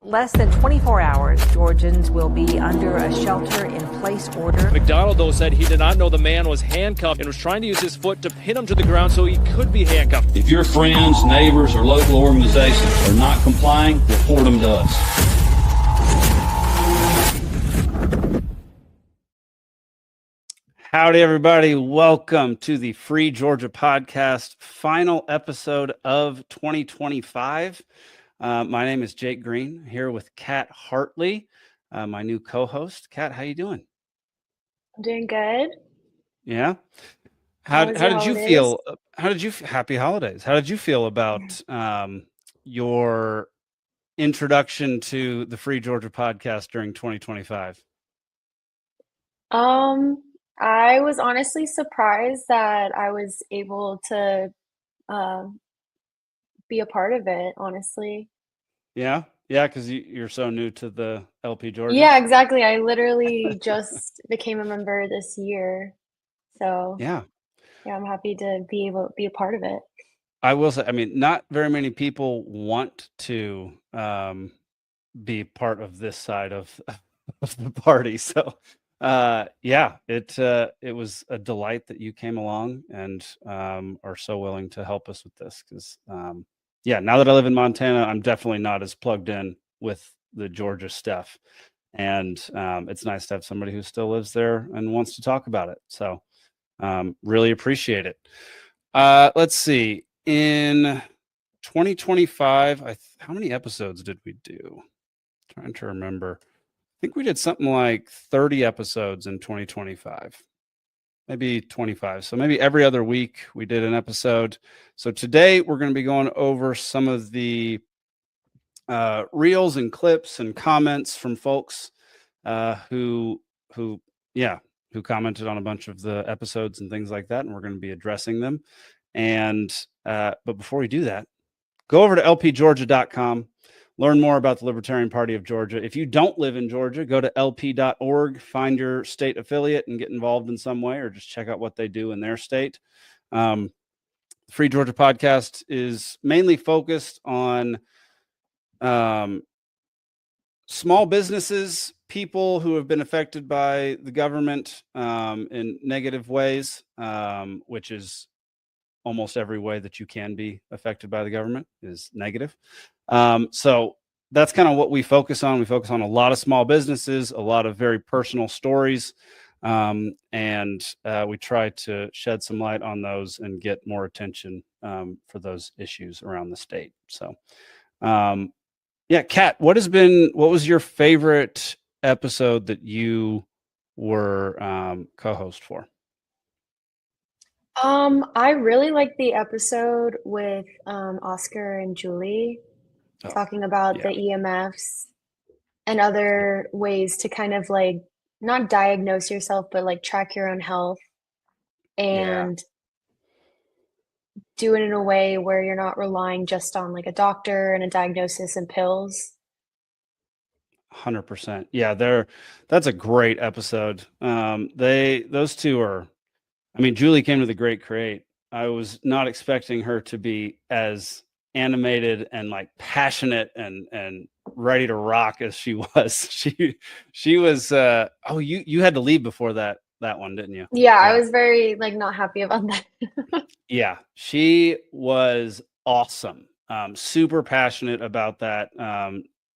Less than 24 hours, Georgians will be under a shelter-in-place order. McDonald, though, said he did not know the man was handcuffed and was trying to use his foot to pin him to the ground so he could be handcuffed. If your friends, neighbors, or local organizations are not complying, report them to us. Howdy, everybody. Welcome to the Free Georgia Podcast, final episode of 2025. My name is Jake Green, here with Cat Hartley, my new co-host. Cat, how you doing? I'm doing good. Yeah. How did you feel? Happy holidays. How did you feel about your introduction to the Free Georgia Podcast during 2025? I was honestly surprised that I was able to be a part of it, honestly. Yeah, because you're so new to the LP Georgia. Yeah, exactly. I literally just became a member this year. So yeah, I'm happy to be able to be a part of it. I will say, I mean, not very many people want to be part of this side of the party. So it was a delight that you came along and are so willing to help us with this, because now that I live in Montana, I'm definitely not as plugged in with the Georgia stuff, and it's nice to have somebody who still lives there and wants to talk about it. So really appreciate it. Let's see, in 2025, how many episodes did we do? Trying to remember. I think we did something like 30 episodes in 2025, maybe 25. So maybe every other week we did an episode. So today we're going to be going over some of the reels and clips and comments from folks who commented on a bunch of the episodes and things like that. And we're going to be addressing them. And but before we do that, go over to lpgeorgia.com. Learn more about the Libertarian Party of Georgia. If you don't live in Georgia, go to lp.org, find your state affiliate and get involved in some way, or just check out what they do in their state. Free Georgia Podcast is mainly focused on small businesses, people who have been affected by the government in negative ways, which is almost every way that you can be affected by the government is negative. So that's kind of what we focus on. We focus on a lot of small businesses, a lot of very personal stories, and we try to shed some light on those and get more attention for those issues around the state. So, Kat, what was your favorite episode that you were co-host for? I really liked the episode with Oscar and Julie talking about the EMFs and other ways to kind of like not diagnose yourself, but like track your own health and do it in a way where you're not relying just on like a doctor and a diagnosis and pills. 100%. Yeah, that's a great episode. Those two are, I mean, Julie came to the Great Create. I was not expecting her to be as animated and like passionate and ready to rock as she was. She was you had to leave before that one, didn't you? Yeah, I was very like not happy about that. Yeah, she was awesome. Super passionate about that.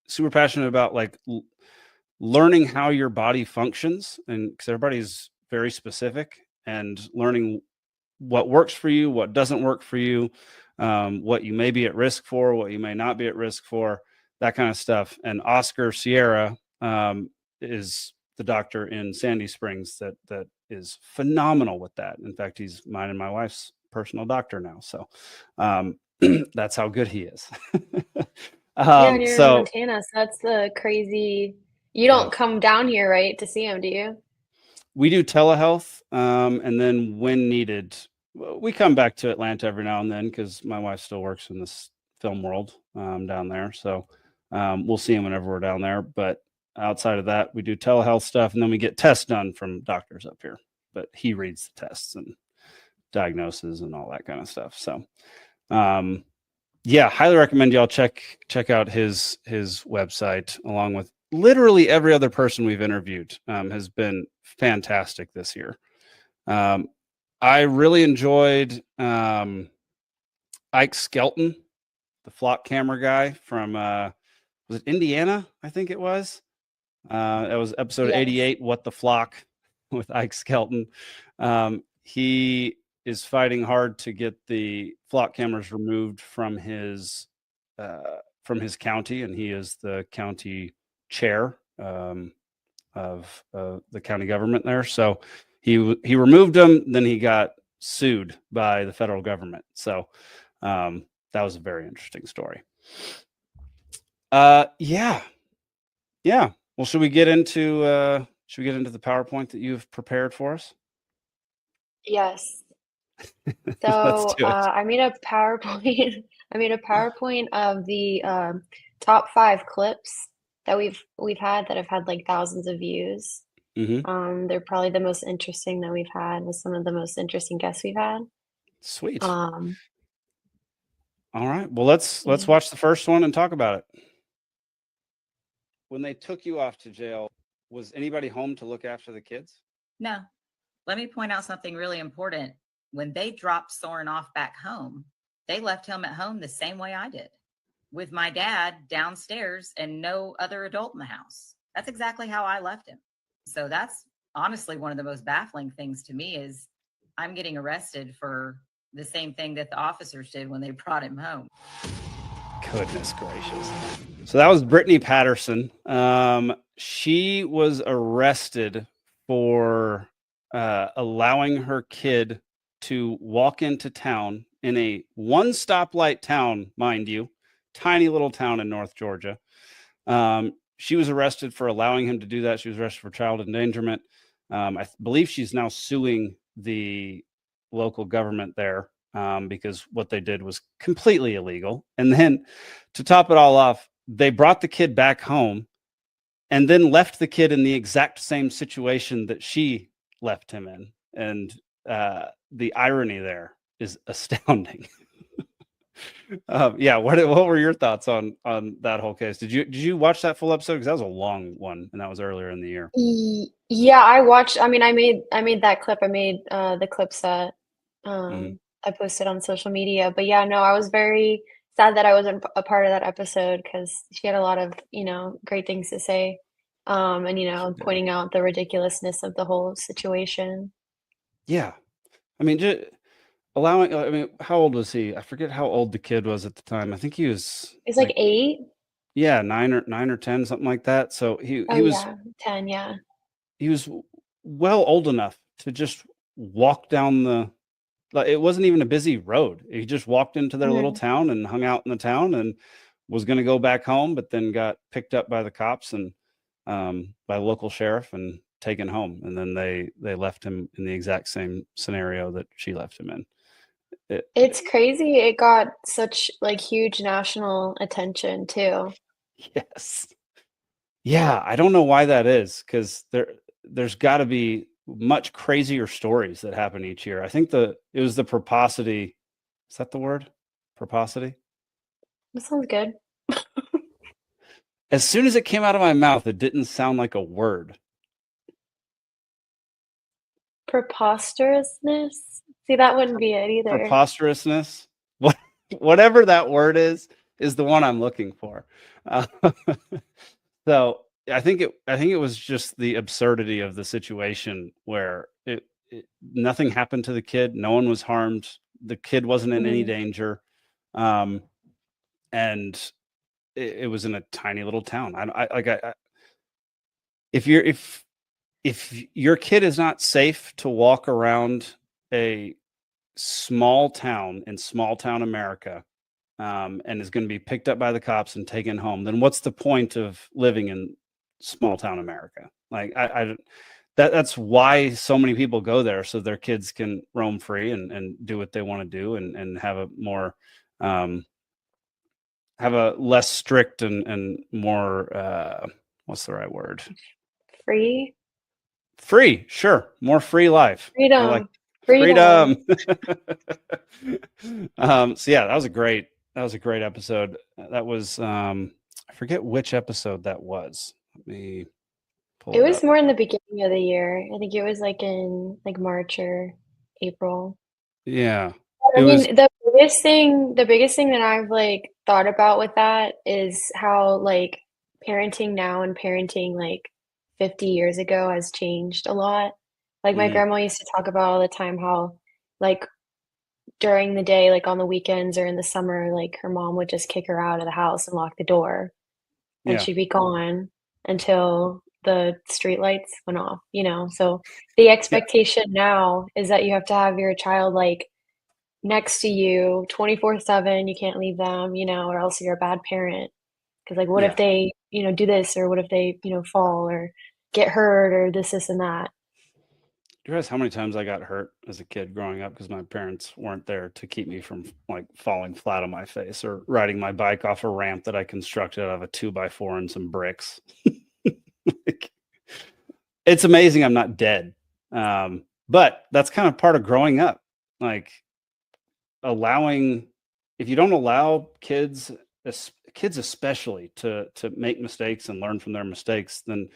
Super passionate about like learning how your body functions, and because everybody's very specific, and learning what works for you, what doesn't work for you, what you may be at risk for, what you may not be at risk for, that kind of stuff. And Oscar Sierra is the doctor in Sandy Springs that is phenomenal with that. In fact, he's mine and my wife's personal doctor now. So that's how good he is. Yeah, you're in Montana, so that's the crazy. You don't come down here, right, to see him, do you? We do telehealth, and then when needed, we come back to Atlanta every now and then because my wife still works in this film world down there. So we'll see him whenever we're down there. But outside of that, we do telehealth stuff, and then we get tests done from doctors up here. But he reads the tests and diagnoses and all that kind of stuff. So Yeah, highly recommend y'all check out his website, along with literally every other person we've interviewed. Has been fantastic this year. I really enjoyed Ike Skelton, the flock camera guy from was it Indiana? I think it was. That was episode 88, What the Flock, with Ike Skelton. He is fighting hard to get the flock cameras removed from his county, and he is the county chair of the county government there. So he removed them, then he got sued by the federal government. So that was a very interesting story. Yeah. Well, should we get into the PowerPoint that you've prepared for us? Yes. So I made a PowerPoint. I made a PowerPoint of the top 5 clips that we've had that have had like thousands of views. They're probably the most interesting that we've had, with some of the most interesting guests we've had. Sweet. All right. Well, let's watch the first one and talk about it. When they took you off to jail, was anybody home to look after the kids? No. Let me point out something really important. When they dropped Soren off back home, they left him at home the same way I did, with my dad downstairs and no other adult in the house. That's exactly how I left him. So that's honestly one of the most baffling things to me, is I'm getting arrested for the same thing that the officers did when they brought him home. Goodness gracious. So that was Brittany Patterson. She was arrested for allowing her kid to walk into town in a one stoplight town, mind you, tiny little town in North Georgia. She was arrested for allowing him to do that. She was arrested for child endangerment. I believe she's now suing the local government there because what they did was completely illegal. And then to top it all off, they brought the kid back home and then left the kid in the exact same situation that she left him in. And the irony there is astounding. Yeah. What were your thoughts on that whole case? Did you watch that full episode? Because that was a long one, and that was earlier in the year. Yeah, I watched. I mean, I made that clip. I made the clips that I posted on social media. But yeah, no, I was very sad that I wasn't a part of that episode, because she had a lot of great things to say, and pointing out the ridiculousness of the whole situation. Yeah, I mean, allowing. I mean, how old was he? I forget how old the kid was at the time. I think he was. It's like 8. Yeah, 9 or 10, something like that. So he was 10. Yeah, he was well old enough to just walk down the. Like, it wasn't even a busy road. He just walked into their little town and hung out in the town and was going to go back home, but then got picked up by the cops and by the local sheriff and taken home. And then they left him in the exact same scenario that she left him in. It's crazy. It got such like huge national attention too. Yes. Yeah, I don't know why that is, because there's got to be much crazier stories that happen each year. I think it was the Proposity. Is that the word? Proposity? That sounds good. As soon as it came out of my mouth, it didn't sound like a word. Preposterousness? See, that wouldn't be it either. Preposterousness? Whatever that word is the one I'm looking for. So I think it was just the absurdity of the situation where nothing happened to the kid. No one was harmed. The kid wasn't in any danger. And it was in a tiny little town. If your kid is not safe to walk around a small town in small town America, and is going to be picked up by the cops and taken home, then what's the point of living in small town America? Like that's why so many people go there, so their kids can roam free and do what they want to do and have a more have a less strict and more what's the right word? Free, sure, more free life. Freedom. Freedom. So yeah, that was a great That was a great episode. That was I forget which episode that was. Let me pull It it was up. more in the beginning of the year. I think it was like in like March or April. Yeah. I It was mean, the biggest thing that I've like thought about with that is how like parenting now and parenting like 50 years ago has changed a lot. Like my mhm, grandma used to talk about all the time how like during the day, like on the weekends or in the summer, like her mom would just kick her out of the house and lock the door and yeah. she'd be gone until the street lights went off, you know? So the Yeah. expectation now is that you have to have your child like next to you 24/7. You can't leave them, you know, or else you're a bad parent. Because like, what if Yeah. they, you know, do this or what if they, you know, fall or get hurt or this, and that? Do you realize how many times I got hurt as a kid growing up because my parents weren't there to keep me from like falling flat on my face or riding my bike off a ramp that I constructed out of a 2x4 and some bricks? Like, it's amazing I'm not dead. But that's kind of part of growing up. Like allowing, if you don't allow kids especially to make mistakes and learn from their mistakes, then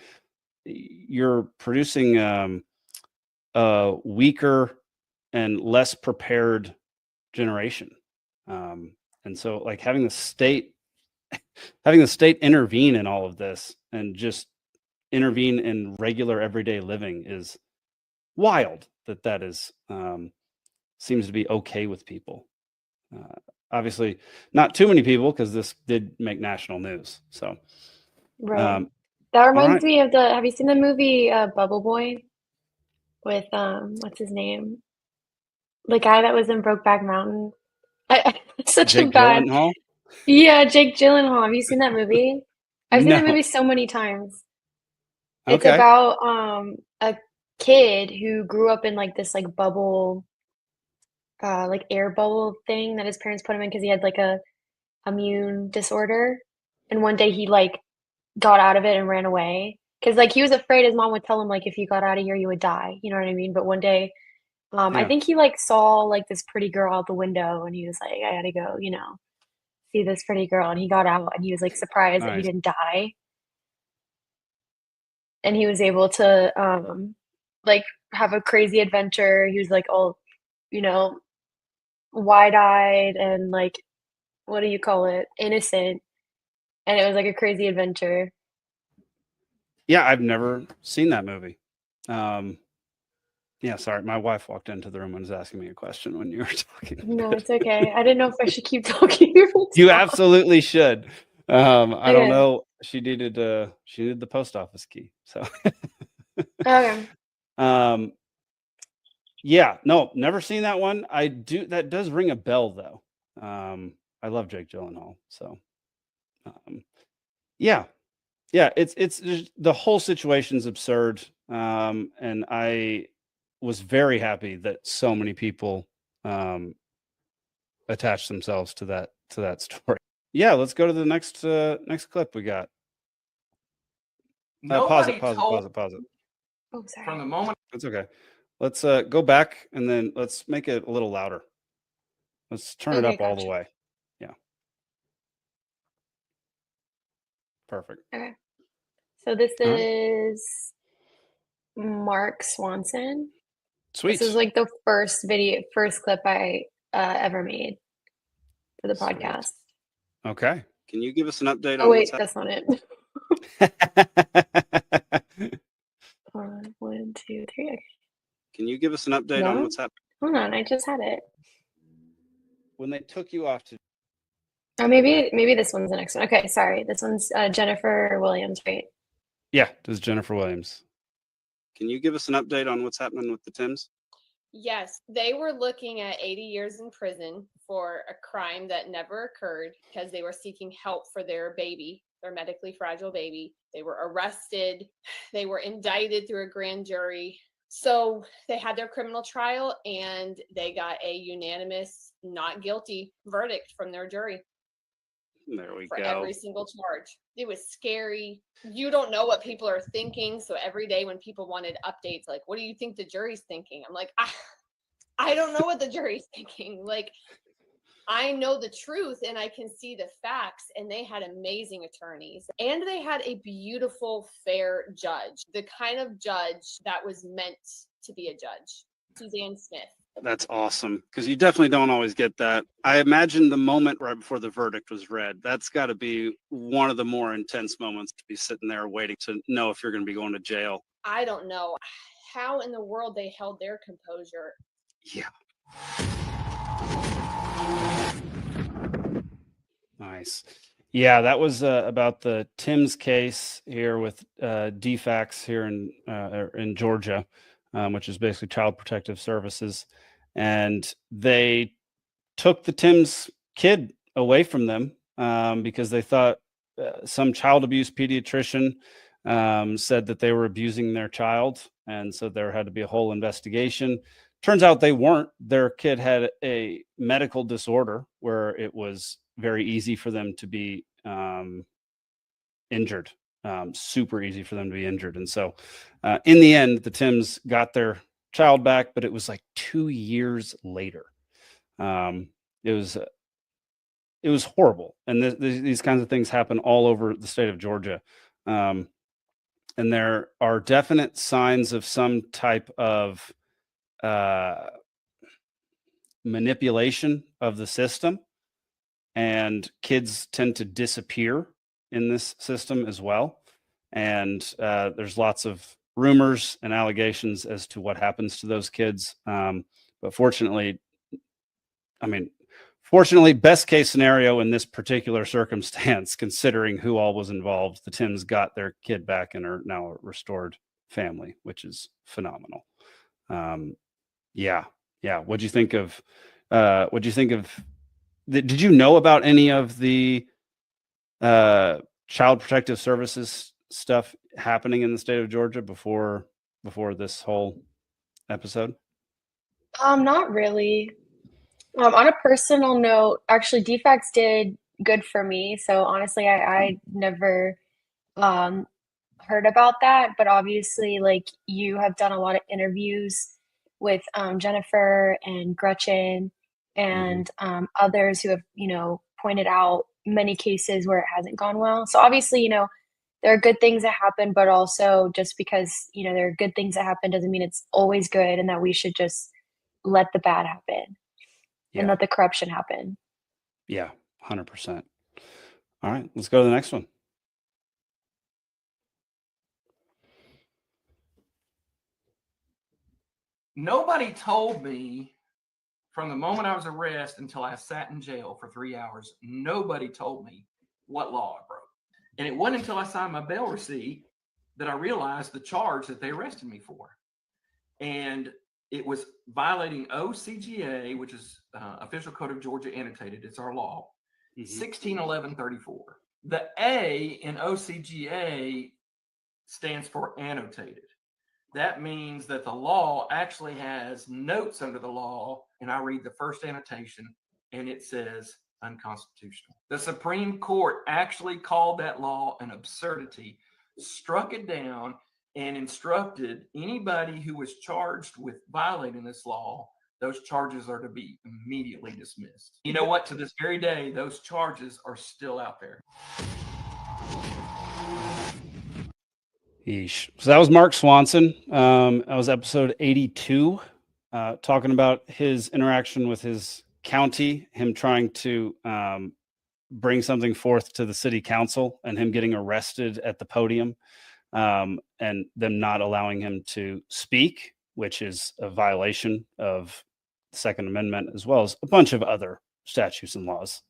you're producing a weaker and less prepared generation. And so like having the state intervene in all of this and just intervene in regular everyday living is wild. That is seems to be okay with people. Obviously not too many people because this did make national news. So Right. That all reminds right. me of have you seen the movie Bubble Boy with what's his name? The guy that was in Brokeback Mountain. It's such a Jake bad. Gyllenhaal. Yeah, Jake Gyllenhaal. Have you seen that movie? I've seen that No. movie so many times. It's Okay. about a kid who grew up in like this like bubble like air bubble thing that his parents put him in because he had like a immune disorder. And one day he like got out of it and ran away. Because like he was afraid his mom would tell him like if you got out of here you would die. You know what I mean? But one day I Yeah. think he like saw like this pretty girl out the window and he was like, I gotta go, you know, see this pretty girl. And he got out and he was like surprised that he Nice. didn't die. And he was able to like have a crazy adventure. He was like all, you know, wide-eyed and like what do you call it? Innocent. And it was like a crazy adventure. Yeah, I've never seen that movie. Yeah, sorry. My wife walked into the room and was asking me a question when you were talking. No, it's okay. I didn't know if I should keep talking or You stop. absolutely should. I don't Okay. know. She needed the post office key. So Okay. yeah, no, never seen that one. That does ring a bell though. I love Jake Gyllenhaal. So yeah. Yeah, it's just, the whole situation's absurd. And I was very happy that so many people attached themselves to that story. Yeah, let's go to the next clip we got. Pause it. Oh, sorry. From the moment It's okay. Let's go back and then let's make it a little louder. Let's turn it Okay, up all the gotcha. way. Yeah. Perfect. Okay. So this All right. is Mark Swanson. Sweet. This is like the first clip I ever made for the Sweet. podcast. Okay. Can you give us an update Oh on wait, what's that's not it. happening? 1, 2, 3. Okay. Can you give us an update on No? what's happening? Hold on, I just had it. When they took you off to Oh, maybe this one's the next one. Okay, sorry. This one's Jennifer Williams, right? Yeah, this is Jennifer Williams. Can you give us an update on what's happening with the Tims? Yes, they were looking at 80 years in prison for a crime that never occurred because they were seeking help for their baby, their medically fragile baby. They were arrested. They were indicted through a grand jury. So they had their criminal trial and they got a unanimous not guilty verdict from their jury. There we for go. every single charge. It was scary. You don't know what people are thinking. So every day when people wanted updates, like, what do you think the jury's thinking? I'm like, I don't know what the jury's thinking. Like, I know the truth and I can see the facts. And they had amazing attorneys and they had a beautiful, fair judge, the kind of judge that was meant to be a judge. Suzanne Smith. That's awesome, because you definitely don't always get that. I imagine the moment right before the verdict was read, that's got to be one of the more intense moments, to be sitting there waiting to know if you're going to be going to jail. I don't know how in the world they held their composure. Yeah. Nice. Yeah, that was about the Tim's case here with DFACS here in Georgia, which is basically Child Protective Services. And they took the Tim's kid away from them because they thought some child abuse pediatrician said that they were abusing their child. And so there had to be a whole investigation. Turns out they weren't. Their kid had a medical disorder where it was very easy for them to be injured, super easy for them to be injured. And so in the end, the Tims got their child back, but it was like 2 years later. It was horrible. And these kinds of things happen all over the state of Georgia. And there are definite signs of some type of manipulation of the system, and kids tend to disappear in this system as well. And there's lots of rumors and allegations as to what happens to those kids. But fortunately, best case scenario in this particular circumstance, considering who all was involved, the Tims got their kid back and are now a restored family, which is phenomenal. Yeah. What'd you think of? Did you know about any of the Child Protective Services stuff happening in the state of Georgia before this whole episode? Not really. On a personal note, actually, DFACS did good for me. So honestly, I never heard about that. But obviously, like, you have done a lot of interviews with Jennifer and Gretchen and others who have, pointed out many cases where it hasn't gone well. So obviously, there are good things that happen, but also just because, there are good things that happen doesn't mean it's always good, and that we should just let the bad happen and let the corruption happen. Yeah, 100%. All right, let's go to the next one. Nobody told me from the moment I was arrested until I sat in jail for 3 hours, nobody told me what law I broke. And it wasn't until I signed my bail receipt that I realized the charge that they arrested me for. And it was violating OCGA, which is Official Code of Georgia Annotated. It's our law, 161134. The A in OCGA stands for annotated. That means that the law actually has notes under the law, and I read the first annotation, and it says unconstitutional. The Supreme Court actually called that law an absurdity, struck it down, and instructed anybody who was charged with violating this law, those charges are to be immediately dismissed. You know what? To this very day, those charges are still out there. Yeesh. So that was Mark Swanson. That was episode 82, talking about his interaction with his county, him trying to bring something forth to the city council, and him getting arrested at the podium, and them not allowing him to speak, which is a violation of the Second Amendment, as well as a bunch of other statutes and laws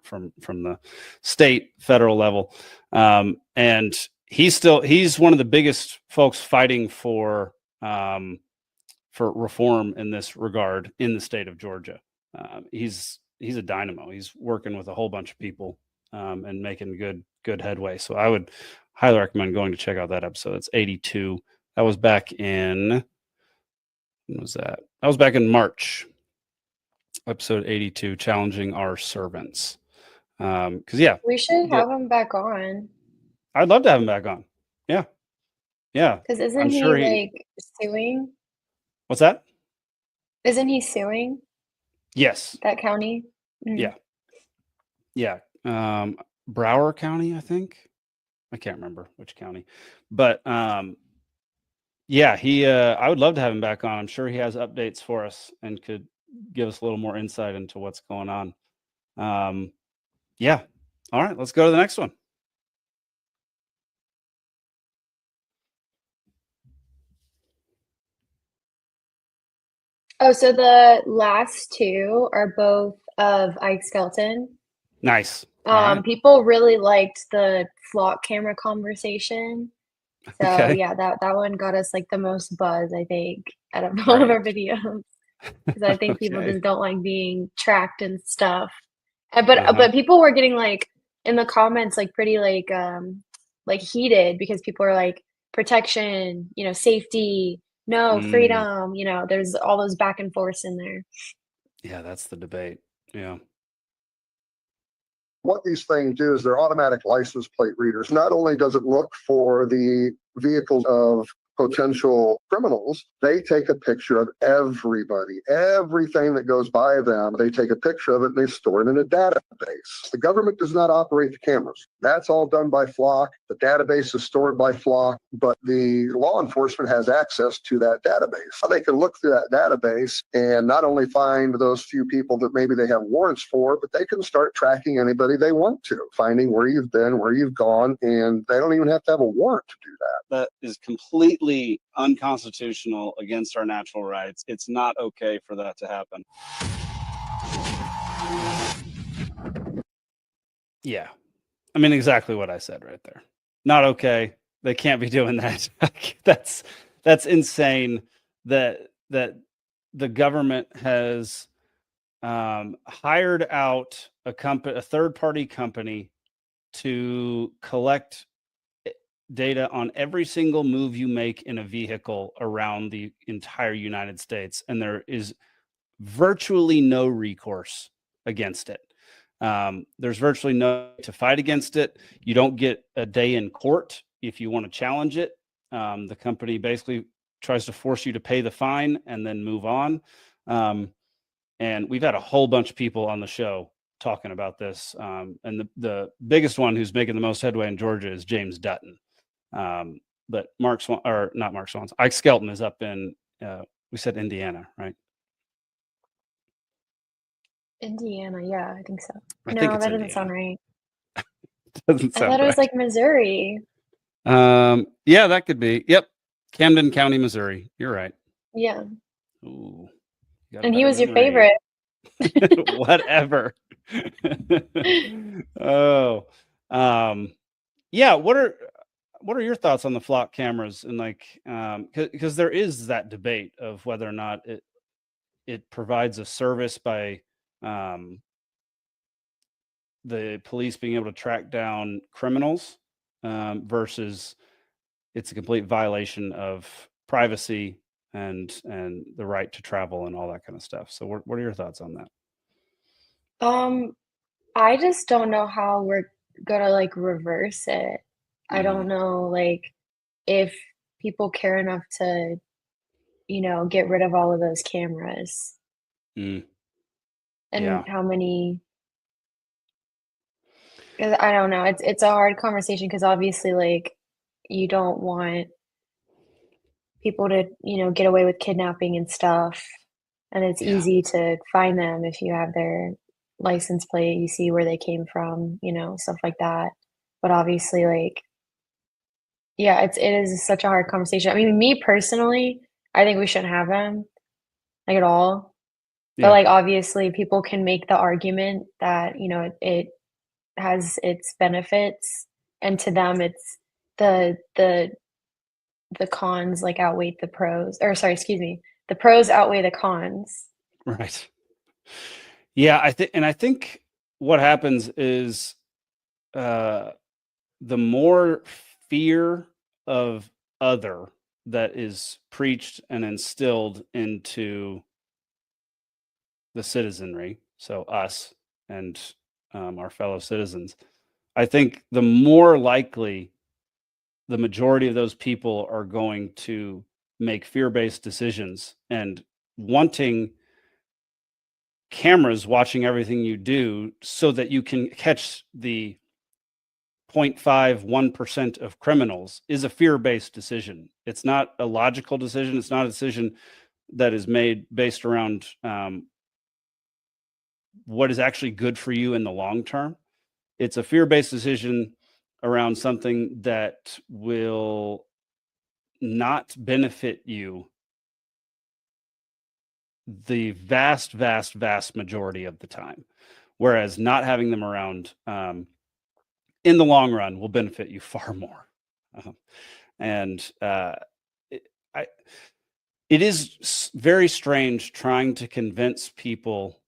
from the state, federal level. And he's one of the biggest folks fighting for reform in this regard in the state of Georgia. He's a dynamo. He's working with a whole bunch of people and making good headway. So I would highly recommend going to check out that episode. It's 82. That was back in, when was that? That was back in March. Episode 82, challenging our servants. Because we should have him back on. I'd love to have him back on. Yeah. Because isn't he suing? What's that? Isn't he suing? Yes. That county? Mhm. Yeah. Broward County, I think. I can't remember which county, but yeah, I would love to have him back on. I'm sure he has updates for us and could give us a little more insight into what's going on. Yeah. All right, let's go to the next one. Oh, so the last two are both of Ike Skelton. Nice. All right. People really liked the flock camera conversation. So Okay. yeah, that one got us like the most buzz, I think, out of all of our videos. Because I think people Okay. just don't like being tracked and stuff. Uh-huh. But people were getting like in the comments like pretty like heated because people are like protection, safety, no freedom, there's all those back and forths in there. Yeah, that's the debate. Yeah. What these things do is they're automatic license plate readers. Not only does it look for the vehicles of potential criminals, they take a picture of everybody, everything that goes by them. They take a picture of it and they store it in a database. The government does not operate the cameras. That's all done by Flock. The database is stored by Flock, but the law enforcement has access to that database. They can look through that database and not only find those few people that maybe they have warrants for, but they can start tracking anybody they want to, finding where you've been, where you've gone, and they don't even have to have a warrant to do that. That is completely unconstitutional, against our natural rights. It's not okay for that to happen. Yeah. I mean, exactly what I said right there. Not okay. They can't be doing that. That's insane that the government has hired out a third-party company to collect data on every single move you make in a vehicle around the entire United States, and there is virtually no recourse against it. There's virtually no to fight against it. You don't get a day in court if you want to challenge it. The company basically tries to force you to pay the fine and then move on. And we've had a whole bunch of people on the show talking about this. And the biggest one who's making the most headway in Georgia is James Dutton. But Ike Skelton is up in, we said Indiana, right? Indiana, yeah, I think so. I No, think it's that doesn't Indiana. sound right. Doesn't I sound thought it was right. like Missouri. Yeah, that could be. Yep. Camden County, Missouri. You're right. Yeah. Ooh. You got a And he better was your memory. favorite. Whatever. Oh. Yeah, what are your thoughts on the flock cameras, and like because there is that debate of whether or not it provides a service by the police being able to track down criminals versus it's a complete violation of privacy and the right to travel and all that kind of stuff. So what are your thoughts on that? I just don't know how we're gonna like reverse it. I don't Mm, know like if people care enough to, get rid of all of those cameras mm, and yeah. how many 'cause I don't know. It's a hard conversation because obviously like you don't want people to, get away with kidnapping and stuff. And it's Yeah. easy to find them if you have their license plate, you see where they came from, stuff like that. But obviously, like, yeah, it is such a hard conversation. I mean, me personally, I think we shouldn't have them, like at all. But Yeah. like obviously people can make the argument that, it has its benefits and to them it's the cons like outweigh the pros. Or sorry, excuse me. The pros outweigh the cons. Right. Yeah, I think what happens is the more fear of other that is preached and instilled into the citizenry, so us and our fellow citizens, I think the more likely the majority of those people are going to make fear-based decisions and wanting cameras watching everything you do so that you can catch the 0.51% of criminals is a fear-based decision. It's not a logical decision. It's not a decision that is made based around what is actually good for you in the long term. It's a fear-based decision around something that will not benefit you the vast majority of the time, whereas not having them around in the long run will benefit you far more. It is very strange trying to convince people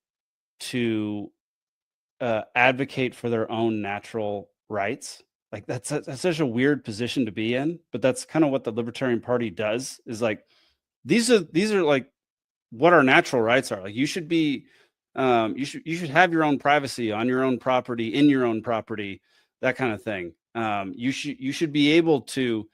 to advocate for their own natural rights. Like that's such a weird position to be in, but that's kind of what the Libertarian Party does, is like, these are like what our natural rights are. Like you should be, you should have your own privacy on your own property, in your own property, that kind of thing. You should be able to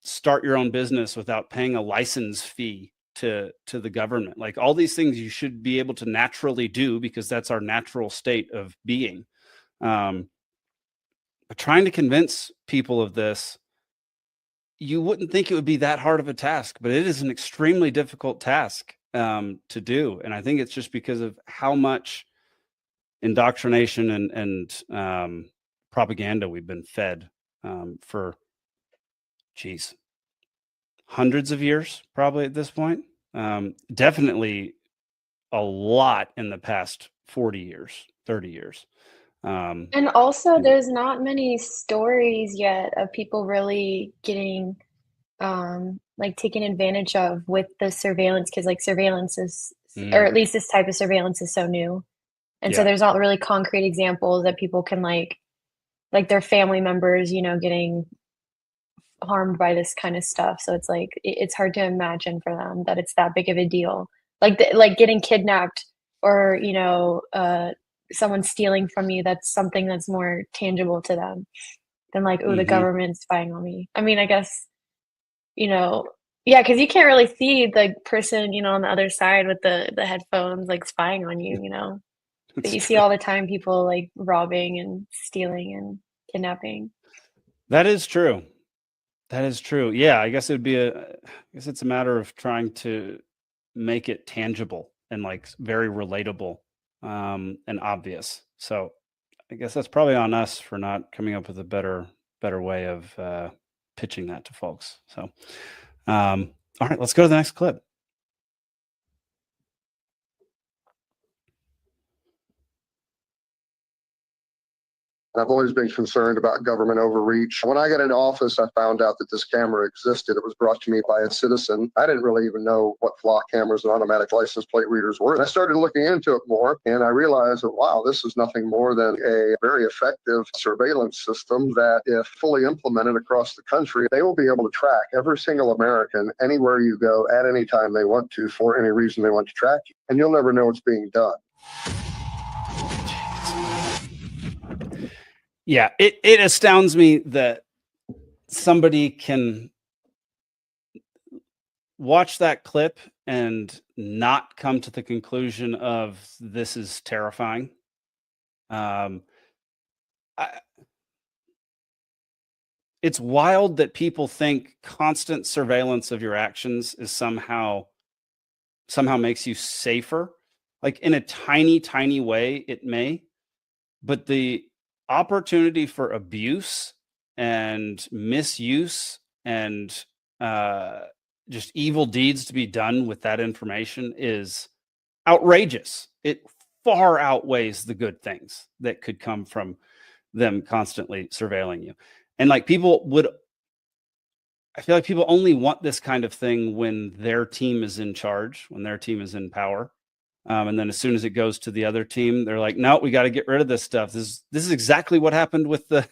start your own business without paying a license fee to the government. Like all these things you should be able to naturally do because that's our natural state of being. But trying to convince people of this, you wouldn't think it would be that hard of a task, but it is an extremely difficult task to do. And I think it's just because of how much indoctrination and propaganda we've been fed for, hundreds of years, probably at this point. Definitely a lot in the past 40 years, 30 years. And also, there's not many stories yet of people really getting like taken advantage of with the surveillance, because like surveillance is, or at least this type of surveillance is so new. And so there's not really concrete examples that people can like their family members, you know, getting harmed by this kind of stuff. So it's like it's hard to imagine for them that it's that big of a deal. Like like getting kidnapped, or you know, someone stealing from you. That's something that's more tangible to them than like, oh, the government's spying on me. I mean, I guess, you know, yeah, because you can't really see the person, you know, on the other side with the headphones like spying on you, you know. But you see all the time people like robbing and stealing and kidnapping. That is true. That is true. Yeah, I guess it's a matter of trying to make it tangible and like very relatable and obvious. So I guess that's probably on us for not coming up with a better way of pitching that to folks. So all right, let's go to the next clip. I've always been concerned about government overreach. When I got into office, I found out that this camera existed. It was brought to me by a citizen. I didn't really even know what flock cameras and automatic license plate readers were. And I started looking into it more, and I realized that, wow, this is nothing more than a very effective surveillance system that, if fully implemented across the country, they will be able to track every single American anywhere you go at any time they want to, for any reason they want to track you. And you'll never know it's being done. Yeah, it astounds me that somebody can watch that clip and not come to the conclusion of this is terrifying. It's wild that people think constant surveillance of your actions is somehow makes you safer. Like in a tiny way, it may, but the opportunity for abuse and misuse and just evil deeds to be done with that information is outrageous. It far outweighs the good things that could come from them constantly surveilling you. And like I feel like people only want this kind of thing when their team is in charge, when their team is in power. And then as soon as it goes to the other team, they're like, no, we got to get rid of this stuff. This is exactly what happened with the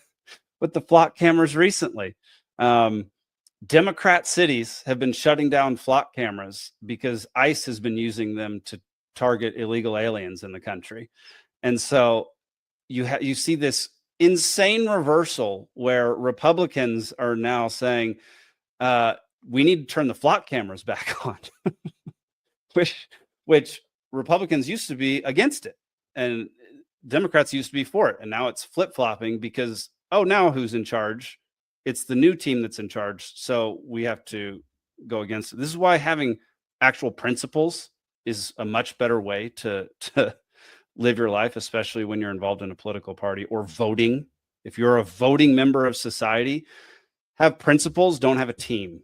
flock cameras recently. Democrat cities have been shutting down flock cameras because ICE has been using them to target illegal aliens in the country. And so you see this insane reversal where Republicans are now saying, we need to turn the flock cameras back on, which Republicans used to be against it and Democrats used to be for it. And now it's flip-flopping because, oh, now who's in charge? It's the new team that's in charge. So we have to go against it. This is why having actual principles is a much better way to live your life, especially when you're involved in a political party or voting. If you're a voting member of society, have principles, don't have a team.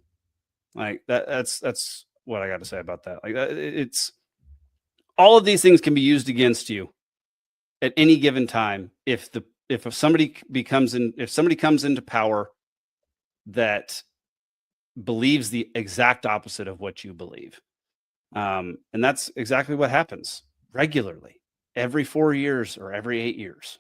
Like that's what I got to say about that. Like it's all of these things can be used against you at any given time if somebody comes into power that believes the exact opposite of what you believe. And that's exactly what happens regularly every 4 years or every 8 years.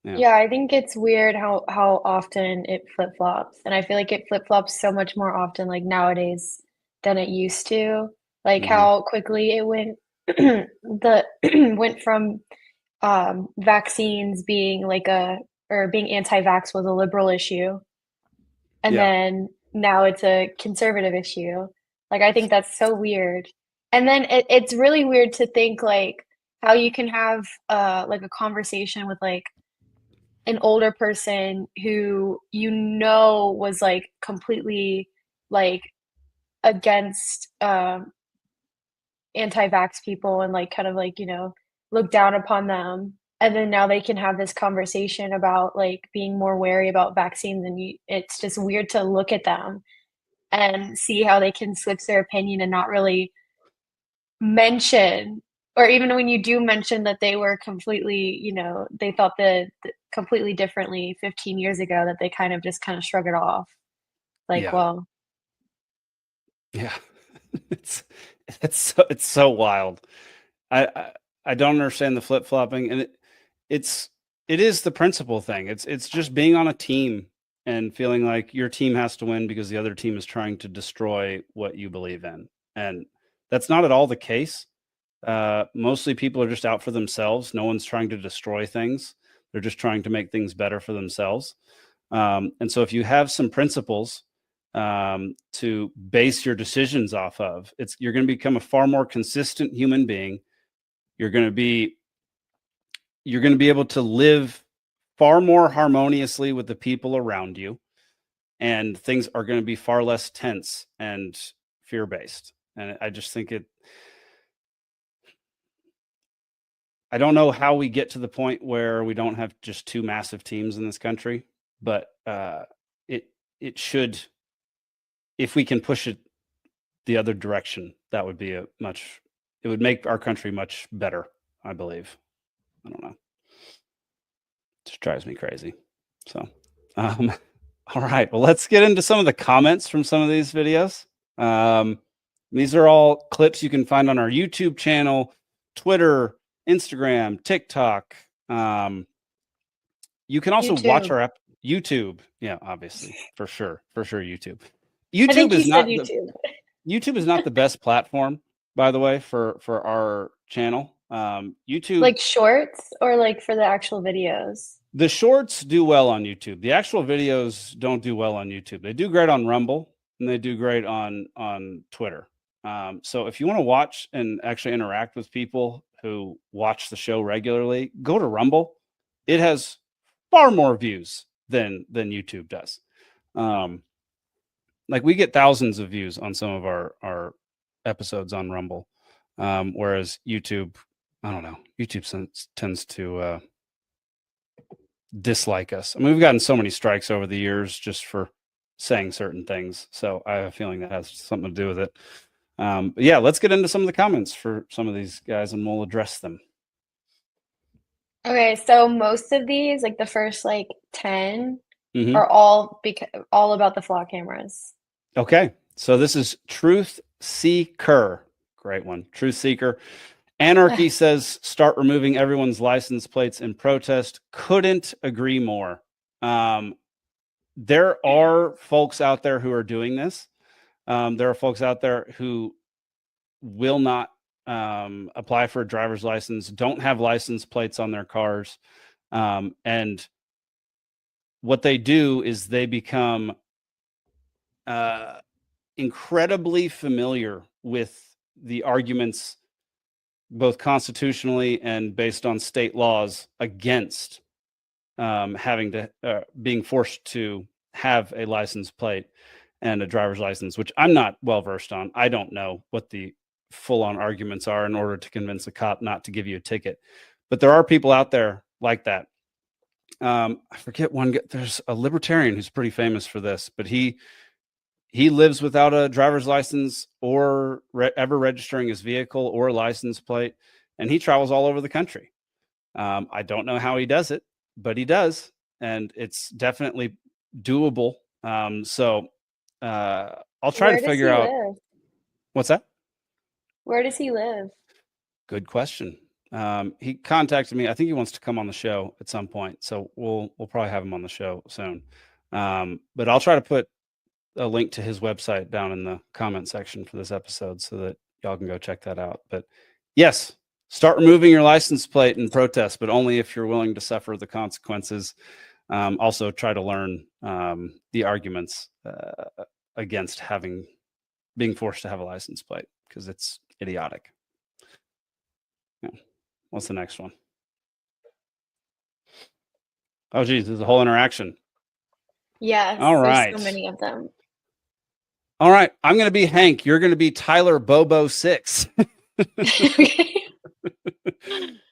Yeah, I think it's weird how often it flip-flops. And I feel like it flip-flops so much more often like nowadays than it used to. Like how quickly it went went from vaccines being being anti-vax was a liberal issue. And then now it's a conservative issue. Like I think that's so weird. And then it's really weird to think like how you can have like a conversation with like an older person who was like completely like against anti-vax people and like kind of like look down upon them, and then now they can have this conversation about like being more wary about vaccines, and it's just weird to look at them and see how they can switch their opinion and not really mention, or even when you do mention that they were completely, they thought the completely differently 15 years ago, that they kind of shrug it off. Like, well, yeah, it's so wild. I don't understand the flip-flopping, and it is the principle thing. It's just being on a team and feeling like your team has to win because the other team is trying to destroy what you believe in. And that's not at all the case. Mostly people are just out for themselves. No one's trying to destroy things. They're just trying to make things better for themselves. And so if you have some principles to base your decisions off of, you're going to become a far more consistent human being. You're going to be able to live far more harmoniously with the people around you, and things are going to be far less tense and fear-based. And I just think I don't know how we get to the point where we don't have just two massive teams in this country, but it should, if we can push it the other direction, that would be it would make our country much better, I believe. I don't know. It just drives me crazy. So, all right. Well, let's get into some of the comments from some of these videos. These are all clips you can find on our YouTube channel, Twitter, Instagram, TikTok. You can also watch our YouTube. Yeah, obviously, for sure, YouTube. YouTube is not the best platform, by the way, for our channel. YouTube, like shorts or like for the actual videos. The shorts do well on YouTube. The actual videos don't do well on YouTube. They do great on Rumble and they do great on Twitter. So if you want to watch and actually interact with people who watch the show regularly, go to Rumble. It has far more views than YouTube does. Like we get thousands of views on some of our episodes on Rumble, whereas YouTube, I don't know, YouTube tends to dislike us. I mean, we've gotten so many strikes over the years just for saying certain things, so I have a feeling that has something to do with it. But yeah, let's get into some of the comments for some of these guys and we'll address them. Okay, so most of these, like the first 10 are all about the flaw cameras. Okay, so this is Truth Seeker. Great one. Truth Seeker. Anarchy says start removing everyone's license plates in protest. Couldn't agree more. There are folks out there who are doing this. There are folks out there who will not apply for a driver's license, don't have license plates on their cars. And what they do is they become incredibly familiar with the arguments, both constitutionally and based on state laws, against having to being forced to have a license plate and a driver's license, which I'm not well versed on. I don't know what the full-on arguments are in order to convince a cop not to give you a ticket, but there are people out there like that. I forget one. There's a libertarian who's pretty famous for this, but he lives without a driver's license or ever registering his vehicle or license plate, and he travels all over the country. I don't know how he does it, but he does, and it's definitely doable. So I'll try to figure out. What's that? Where does he live? Good question. He contacted me. I think he wants to come on the show at some point, so we'll probably have him on the show soon. But I'll try to put a link to his website down in the comment section for this episode so that y'all can go check that out. But yes, start removing your license plate and protest, but only if you're willing to suffer the consequences. Also try to learn the arguments against being forced to have a license plate, because it's idiotic. Yeah. What's the next one? Oh, geez, there's a whole interaction. Yes. All right. There's so many of them. All right. I'm going to be Hank. You're going to be Tyler Bobo 6.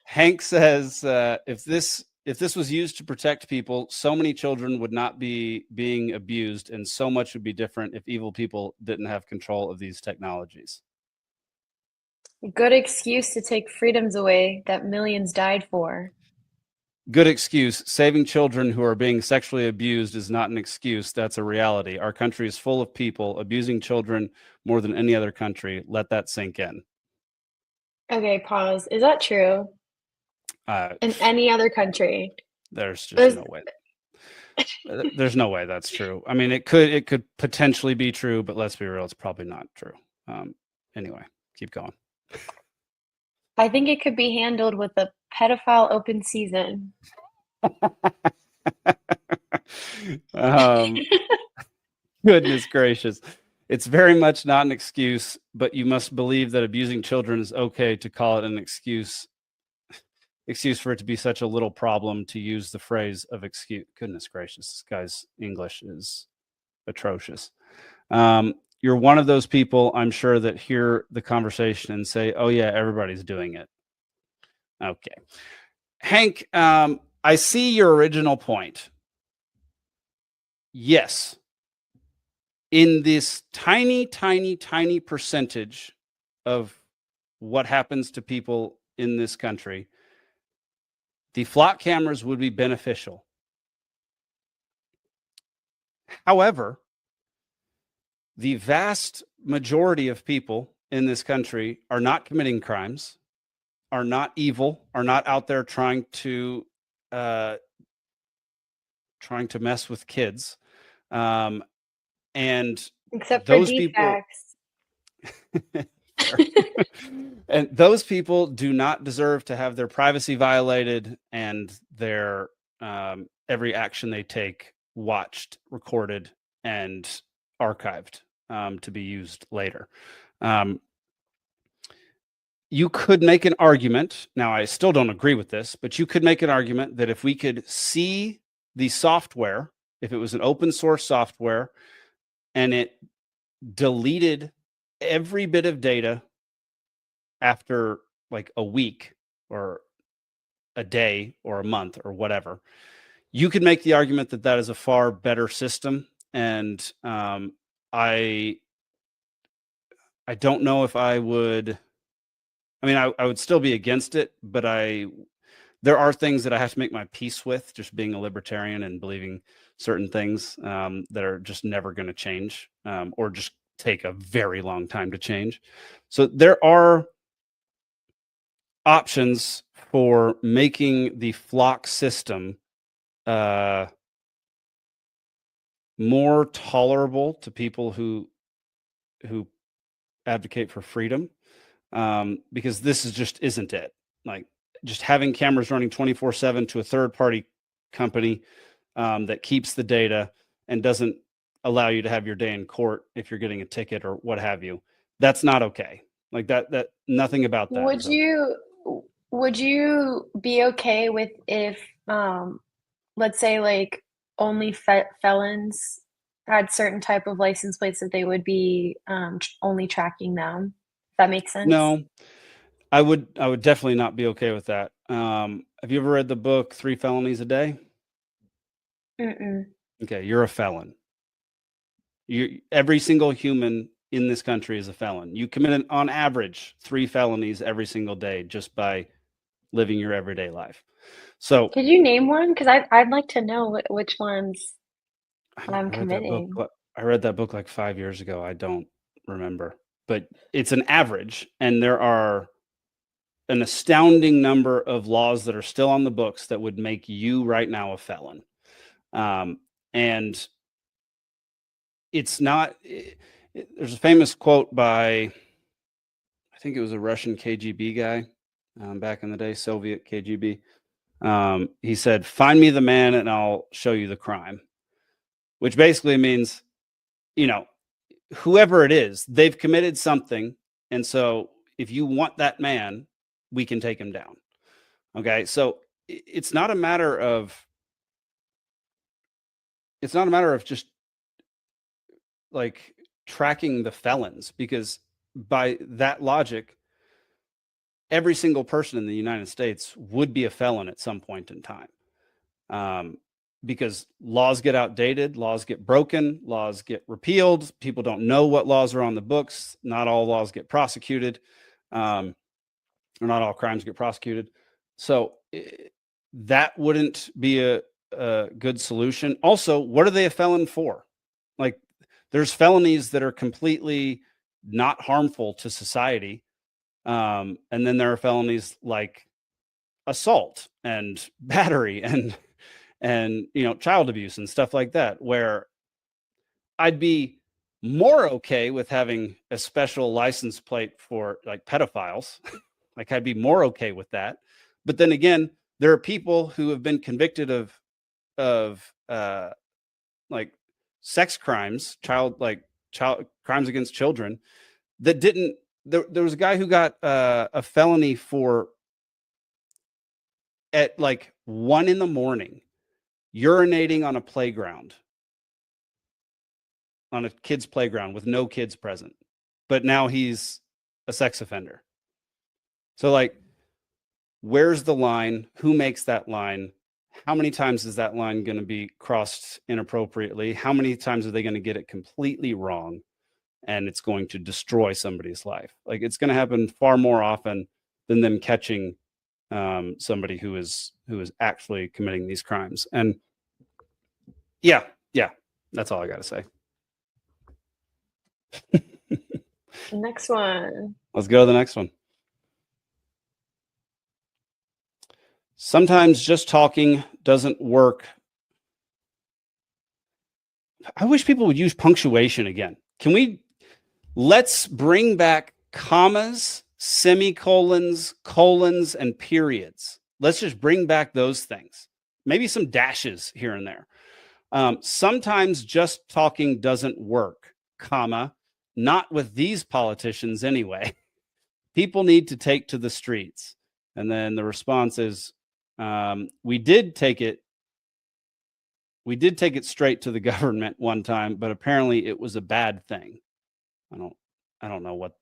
Hank says, if this was used to protect people, so many children would not be being abused, and so much would be different if evil people didn't have control of these technologies. Good excuse to take freedoms away that millions died for. Good excuse. Saving children who are being sexually abused is not an excuse. That's a reality. Our country is full of people abusing children more than any other country. Let that sink in. Okay, pause. Is that true? In any other country? There's no way. There's no way that's true. I mean, it could potentially be true, but let's be real, it's probably not true. Anyway, keep going. I think it could be handled with a pedophile open season. Goodness gracious. It's very much not an excuse, but you must believe that abusing children is okay to call it an excuse for it to be such a little problem to use the phrase of excuse. Goodness gracious, this guy's English is atrocious. You're one of those people, I'm sure, that hear the conversation and say, oh yeah, everybody's doing it. Okay. Hank, I see your original point. Yes. In this tiny, tiny, tiny percentage of what happens to people in this country, the flock cameras would be beneficial. However, the vast majority of people in this country are not committing crimes, are not evil, are not out there trying to mess with kids. And except for those people, and those people do not deserve to have their privacy violated and their every action they take watched, recorded, and archived to be used later. You could make an argument, now I still don't agree with this, but you could make an argument that if we could see the software, if it was an open source software and it deleted every bit of data after like a week or a day or a month or whatever, you could make the argument that that is a far better system. And I don't know if I would. I mean, I would still be against it, but there are things that I have to make my peace with, just being a libertarian and believing certain things that are just never going to change or just take a very long time to change. So there are options for making the flock system more tolerable to people who advocate for freedom, because this isn't it. Like, just having cameras running 24/7 to a third party company that keeps the data and doesn't allow you to have your day in court if you're getting a ticket or what have you, that's not okay. Like that nothing about that. Would you be okay with if let's say like only felons had certain type of license plates that they would be only tracking them? If that makes sense? No, I would definitely not be okay with that. Have you ever read the book 3 Felonies a Day? Mm-mm. Okay, you're a felon. Every single human in this country is a felon. You commit on average 3 felonies every single day just by living your everyday life. So could you name one? Because I'd like to know which ones I'm committing. I read that book like 5 years ago. I don't remember, but it's an average, and there are an astounding number of laws that are still on the books that would make you right now a felon. And it's not, there's a famous quote by, I think it was a Russian KGB guy back in the day, Soviet KGB. He said, "Find me the man and I'll show you the crime," which basically means, whoever it is, they've committed something. And so if you want that man, we can take him down. Okay. So it's not a matter of just like tracking the felons, because by that logic, every single person in the United States would be a felon at some point in time. Because laws get outdated, laws get broken, laws get repealed. People don't know what laws are on the books. Not all laws get prosecuted, or not all crimes get prosecuted. So that wouldn't be a good solution. Also, what are they a felon for? Like, there's felonies that are completely not harmful to society. And then there are felonies like assault and battery and child abuse and stuff like that, where I'd be more okay with having a special license plate for like pedophiles. Like, I'd be more okay with that. But then again, there are people who have been convicted of like sex crimes, child crimes against children that didn't. There was a guy who got a felony for, at like 1 a.m, urinating on a playground, on a kid's playground with no kids present, but now he's a sex offender. So like, where's the line? Who makes that line? How many times is that line going to be crossed inappropriately? How many times are they going to get it completely wrong? And it's going to destroy somebody's life. Like, it's going to happen far more often than them catching somebody who is actually committing these crimes. And yeah, that's all I got to say. Next one. Let's go to the next one. Sometimes just talking doesn't work. I wish people would use punctuation again. Let's bring back commas, semicolons, colons, and periods. Let's just bring back those things. Maybe some dashes here and there. Sometimes just talking doesn't work, comma, not with these politicians anyway. People need to take to the streets. And then the response is, we did take it straight to the government one time, but apparently it was a bad thing. I don't know what.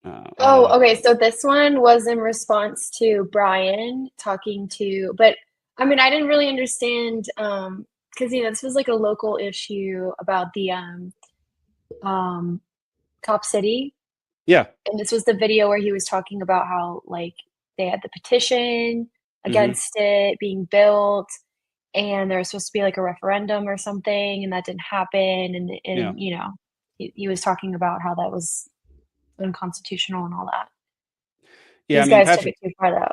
Okay. So this one was in response to Brian talking to, but I mean, I didn't really understand, because this was like a local issue about the Cop City. Yeah. And this was the video where he was talking about how like they had the petition against it being built, and there was supposed to be like a referendum or something, and that didn't happen. And he was talking about how that was unconstitutional and all that. Yeah, these guys took it too far though.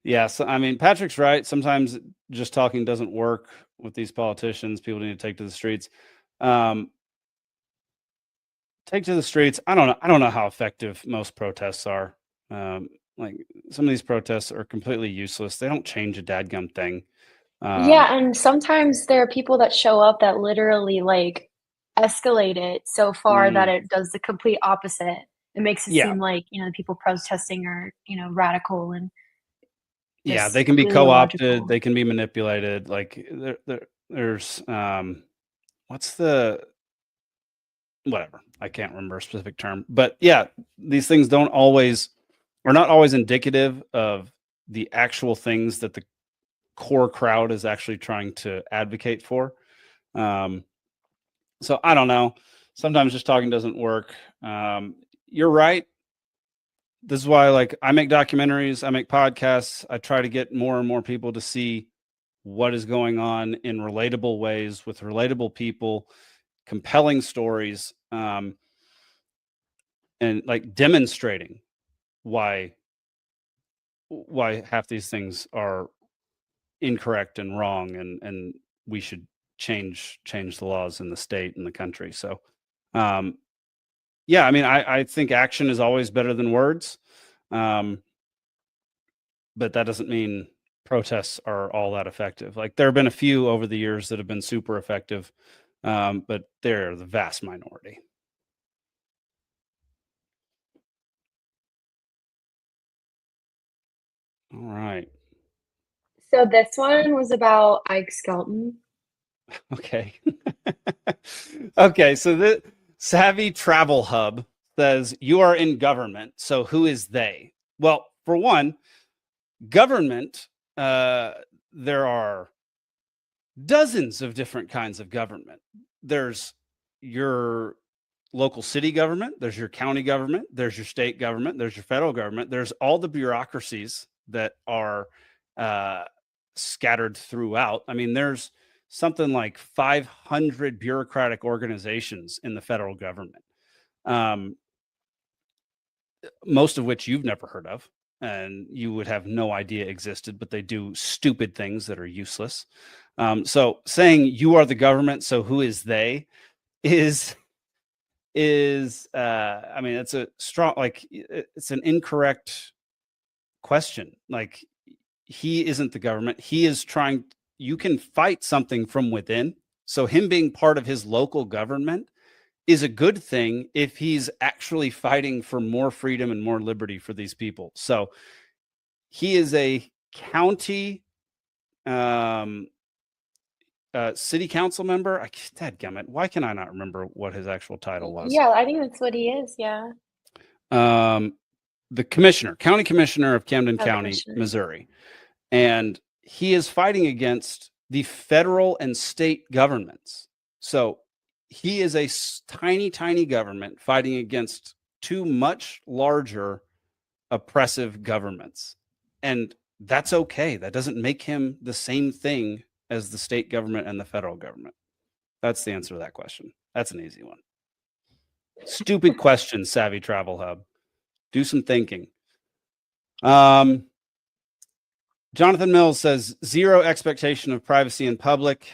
Yeah, so I mean, Patrick's right. Sometimes just talking doesn't work with these politicians. People need to take to the streets. Take to the streets. I don't know how effective most protests are. Like, some of these protests are completely useless. They don't change a dadgum thing. Yeah, and sometimes there are people that show up that literally like escalate it so far that it does the complete opposite. It makes it Yeah. seem like, the people protesting are, radical and Yeah, just they can be really co-opted, illogical. they can be manipulated. Like there's what's the whatever, I can't remember a specific term, but yeah, these things are not always indicative of the actual things that the core crowd is actually trying to advocate for. So I don't know. Sometimes just talking doesn't work. You're right. This is why, like, I make documentaries, I make podcasts. I try to get more and more people to see what is going on in relatable ways with relatable people, compelling stories, and like demonstrating why half these things are incorrect and wrong, and we should change the laws in the state and the country. So yeah, I mean, I think action is always better than words, but that doesn't mean protests are all that effective. Like, there have been a few over the years that have been super effective, but they're the vast minority. All right. So this one was about Ike Skelton. Okay. Okay. So the Savvy Travel Hub says you are in government. So who is they? Well, for one, government, there are dozens of different kinds of government. There's your local city government, there's your county government, there's your state government, there's your federal government, there's all the bureaucracies that are scattered throughout. I mean, there's something like 500 bureaucratic organizations in the federal government, most of which you've never heard of and you would have no idea existed, but they do stupid things that are useless. So saying you are the government, so who is they, is I mean, it's a strong, like, it's an incorrect question. Like, he isn't the government. He is trying, you can fight something from within. So him being part of his local government is a good thing if he's actually fighting for more freedom and more liberty for these people. So he is a county city council member. Dadgummit, why can I not remember what his actual title was? Yeah, I think that's what he is. Yeah. The county commissioner of Camden County, Missouri. And he is fighting against the federal and state governments. So he is a tiny, tiny government fighting against two much larger oppressive governments. And that's okay. That doesn't make him the same thing as the state government and the federal government. That's the answer to that question. That's an easy one. Stupid question, Savvy Travel Hub. Do some thinking. Jonathan Mills says, zero expectation of privacy in public.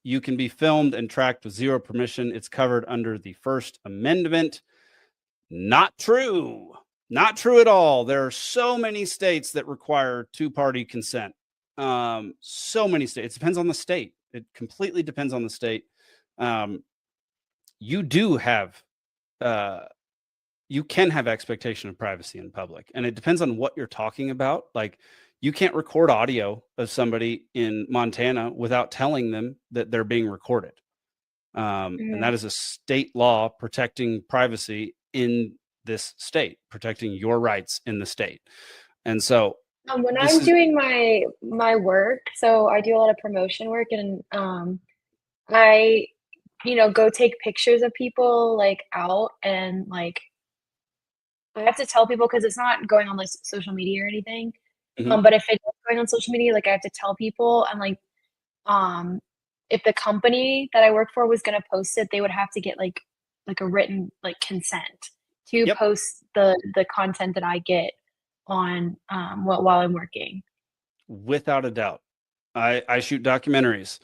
You can be filmed and tracked with zero permission. It's covered under the First Amendment. Not true. Not true at all. There are so many states that require two-party consent. So many states. It depends on the state. It completely depends on the state. You do have, you can have expectation of privacy in public, and it depends on what you're talking about. Like, you can't record audio of somebody in Montana without telling them that they're being recorded. And that is a state law protecting privacy in this state, protecting your rights in the state. And so when I'm doing my work, so I do a lot of promotion work, and I, go take pictures of people like out, and like I have to tell people because it's not going on like social media or anything. But if it's going on social media, like I have to tell people, and like if the company that I work for was gonna post it, they would have to get like a written like consent to post the content that I get on while I'm working. Without a doubt. I shoot documentaries.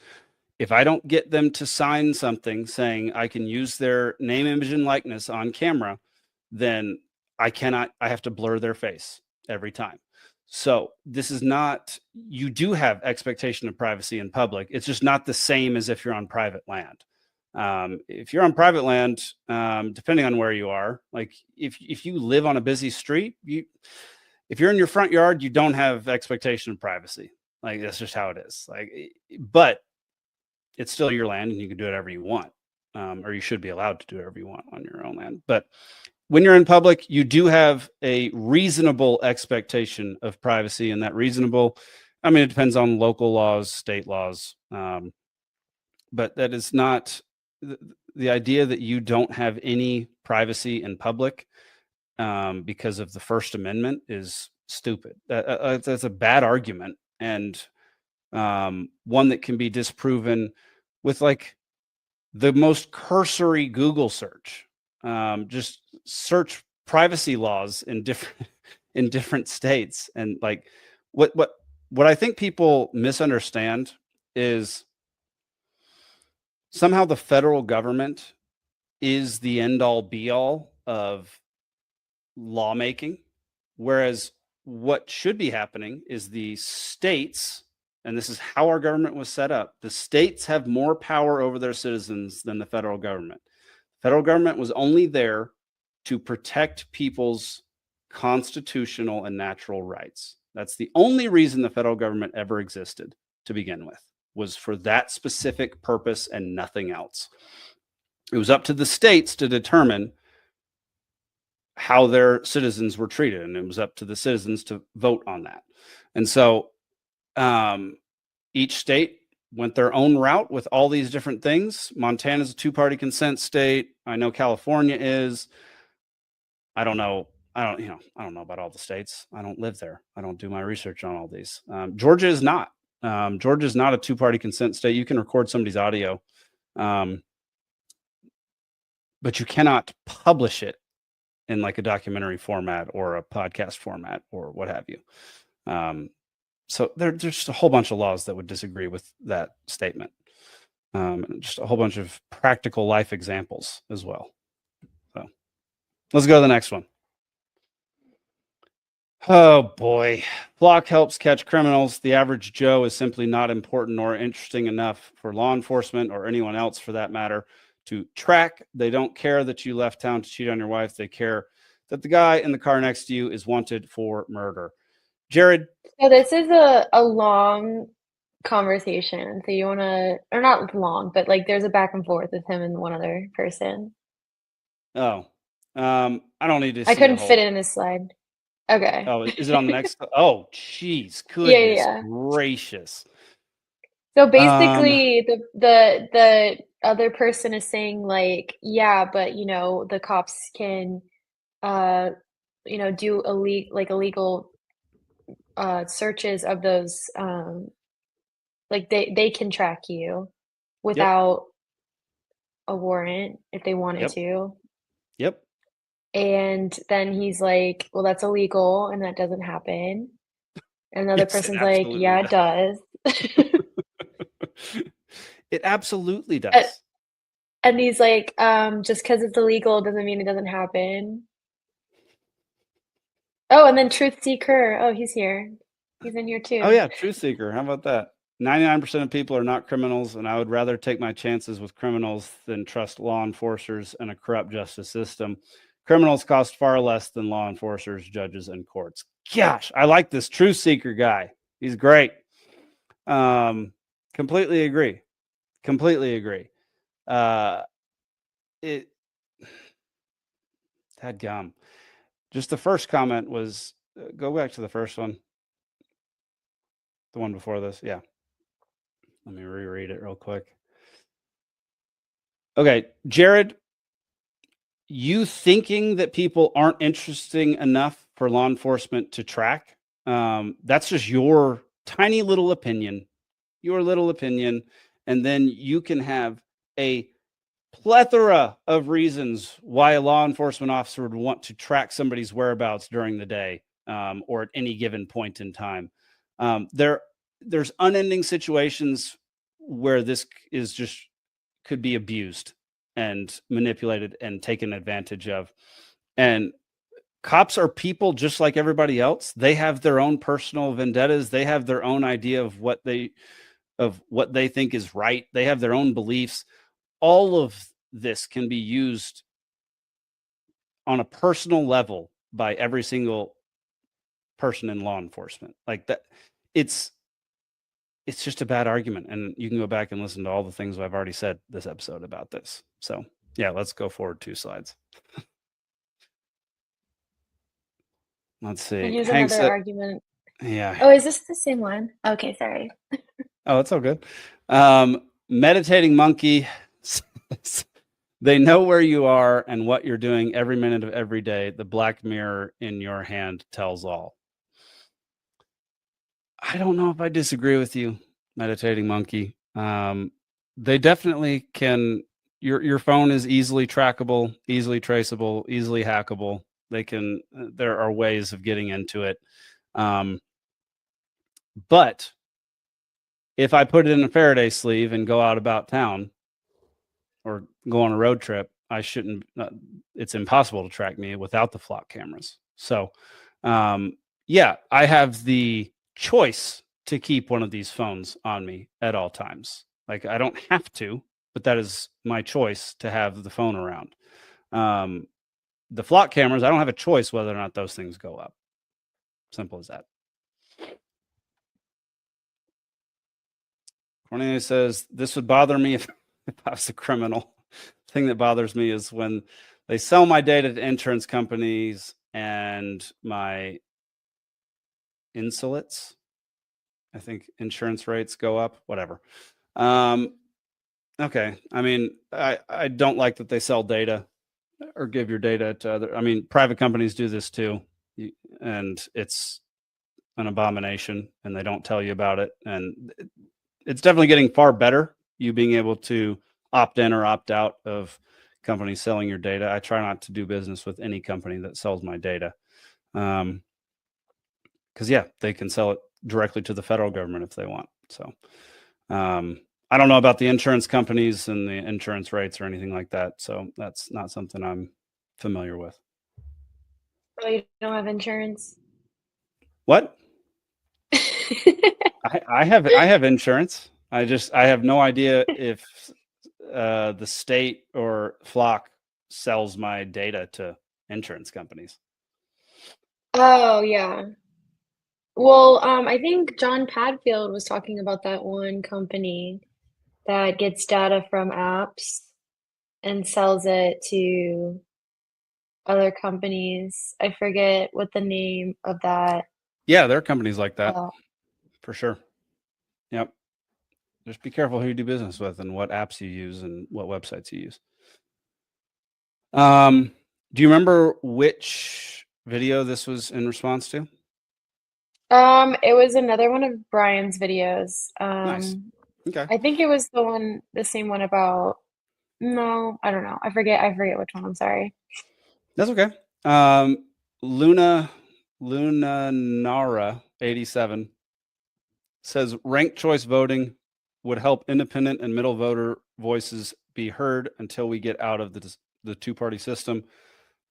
If I don't get them to sign something saying I can use their name, image, and likeness on camera, then I have to blur their face every time. So this is not, you do have expectation of privacy in public. It's just not the same as if you're on private land. If you're on private land, depending on where you are, like if you live on a busy street, if you're in your front yard, you don't have expectation of privacy. Like that's just how it is. Like, but it's still your land and you can do whatever you want. Or you should be allowed to do whatever you want on your own land. But when you're in public, you do have a reasonable expectation of privacy, and that reasonable, I mean, it depends on local laws, state laws. But that is not the idea that you don't have any privacy in public because of the First Amendment is stupid. That's a bad argument, and one that can be disproven with like the most cursory Google search. Just search privacy laws in different states, and like what I think people misunderstand is somehow the federal government is the end all be all of lawmaking, whereas what should be happening is the states, and this is how our government was set up, the states have more power over their citizens than the federal government. The federal government was only there to protect people's constitutional and natural rights. That's the only reason the federal government ever existed to begin with, was for that specific purpose and nothing else. It was up to the states to determine how their citizens were treated, and it was up to the citizens to vote on that. And so each state went their own route with all these different things. Montana's a two-party consent state. I know California is. I don't know about all the states. I don't live there. I don't do my research on all these. Georgia is not. Georgia is not a two-party consent state. You can record somebody's audio, but you cannot publish it in like a documentary format or a podcast format or what have you. So there's just a whole bunch of laws that would disagree with that statement. Just a whole bunch of practical life examples as well. So let's go to the next one. Oh boy. Flock helps catch criminals. The average Joe is simply not important or interesting enough for law enforcement or anyone else for that matter to track. They don't care that you left town to cheat on your wife. They care that the guy in the car next to you is wanted for murder. Jared. So this is a long conversation. So you want to, or not long, but like there's a back and forth with him and one other person. Oh, I don't need to see I couldn't fit it in this slide. Okay. Oh, is it on the next? Oh, geez. Goodness gracious. So basically the other person is saying like, yeah, but you know, the cops can, you know, do illegal searches of those, like they can track you without a warrant if they wanted to. Yep. And then he's like, well, that's illegal and that doesn't happen. And another person's like, yeah, it does. It absolutely does. And he's like, just because it's illegal doesn't mean it doesn't happen. Oh, and then Truth Seeker. Oh, he's here. He's in here too. Oh yeah, Truth Seeker. How about that? 99% of people are not criminals, and I would rather take my chances with criminals than trust law enforcers and a corrupt justice system. Criminals cost far less than law enforcers, judges, and courts. Gosh, I like this Truth Seeker guy. He's great. Completely agree. Completely agree. Dadgum. Just the first comment was, go back to the first one. The one before this. Yeah. Let me reread it real quick. Okay. Jared, you thinking that people aren't interesting enough for law enforcement to track, that's just your tiny little opinion, and then you can have a plethora of reasons why a law enforcement officer would want to track somebody's whereabouts during the day, or at any given point in time. There's unending situations where this is just could be abused and manipulated and taken advantage of. And cops are people just like everybody else. They have their own personal vendettas. They have their own idea of what they think is right. They have their own beliefs. all of this can be used on a personal level by every single person in law enforcement. Like that, it's just a bad argument. And you can go back and listen to all the things I've already said this episode about this. So yeah, let's go forward 2 slides. Let's see. And here's Hank another said, argument. yeah. Oh, is this the same one? Okay, sorry. Oh, it's all good. Meditating monkey says, they know where you are and what you're doing every minute of every day. The black mirror in your hand tells all. I don't know if I disagree with you, meditating monkey. They definitely can. Your phone is easily trackable, easily traceable, easily hackable. They can. There are ways of getting into it. But if I put it in a Faraday sleeve and go out about town or go on a road trip, I shouldn't. It's impossible to track me without the flock cameras. So, yeah, I have the choice to keep one of these phones on me at all times. Like I don't have to, but that is my choice to have the phone around. The flock cameras, I don't have a choice whether or not those things go up. Simple as that. Cornelius says, this would bother me if I was a criminal. The thing that bothers me is when they sell my data to insurance companies and my insulates. I think insurance rates go up, whatever. Okay. I mean, I don't like that they sell data or give your data to other. I mean, private companies do this too. And it's an abomination and they don't tell you about it. And it's definitely getting far better. You being able to opt in or opt out of companies selling your data. I try not to do business with any company that sells my data. Because yeah, they can sell it directly to the federal government if they want. So I don't know about the insurance companies and the insurance rates or anything like that. So that's not something I'm familiar with. Oh, you don't have insurance? What? I have insurance. I have no idea if the state or flock sells my data to insurance companies. Oh, yeah. Well, I think John Padfield was talking about that one company that gets data from apps and sells it to other companies. I forget what the name of that. Yeah, there are companies like that for sure. Yep. Just be careful who you do business with and what apps you use and what websites you use. Do you remember which video this was in response to? It was another one of Brian's videos. Nice. Okay. I think it was the same one about, no, I don't know. I forget which one. I'm sorry. That's okay. Lunanara 87 says ranked choice voting would help independent and middle voter voices be heard until we get out of the two-party system.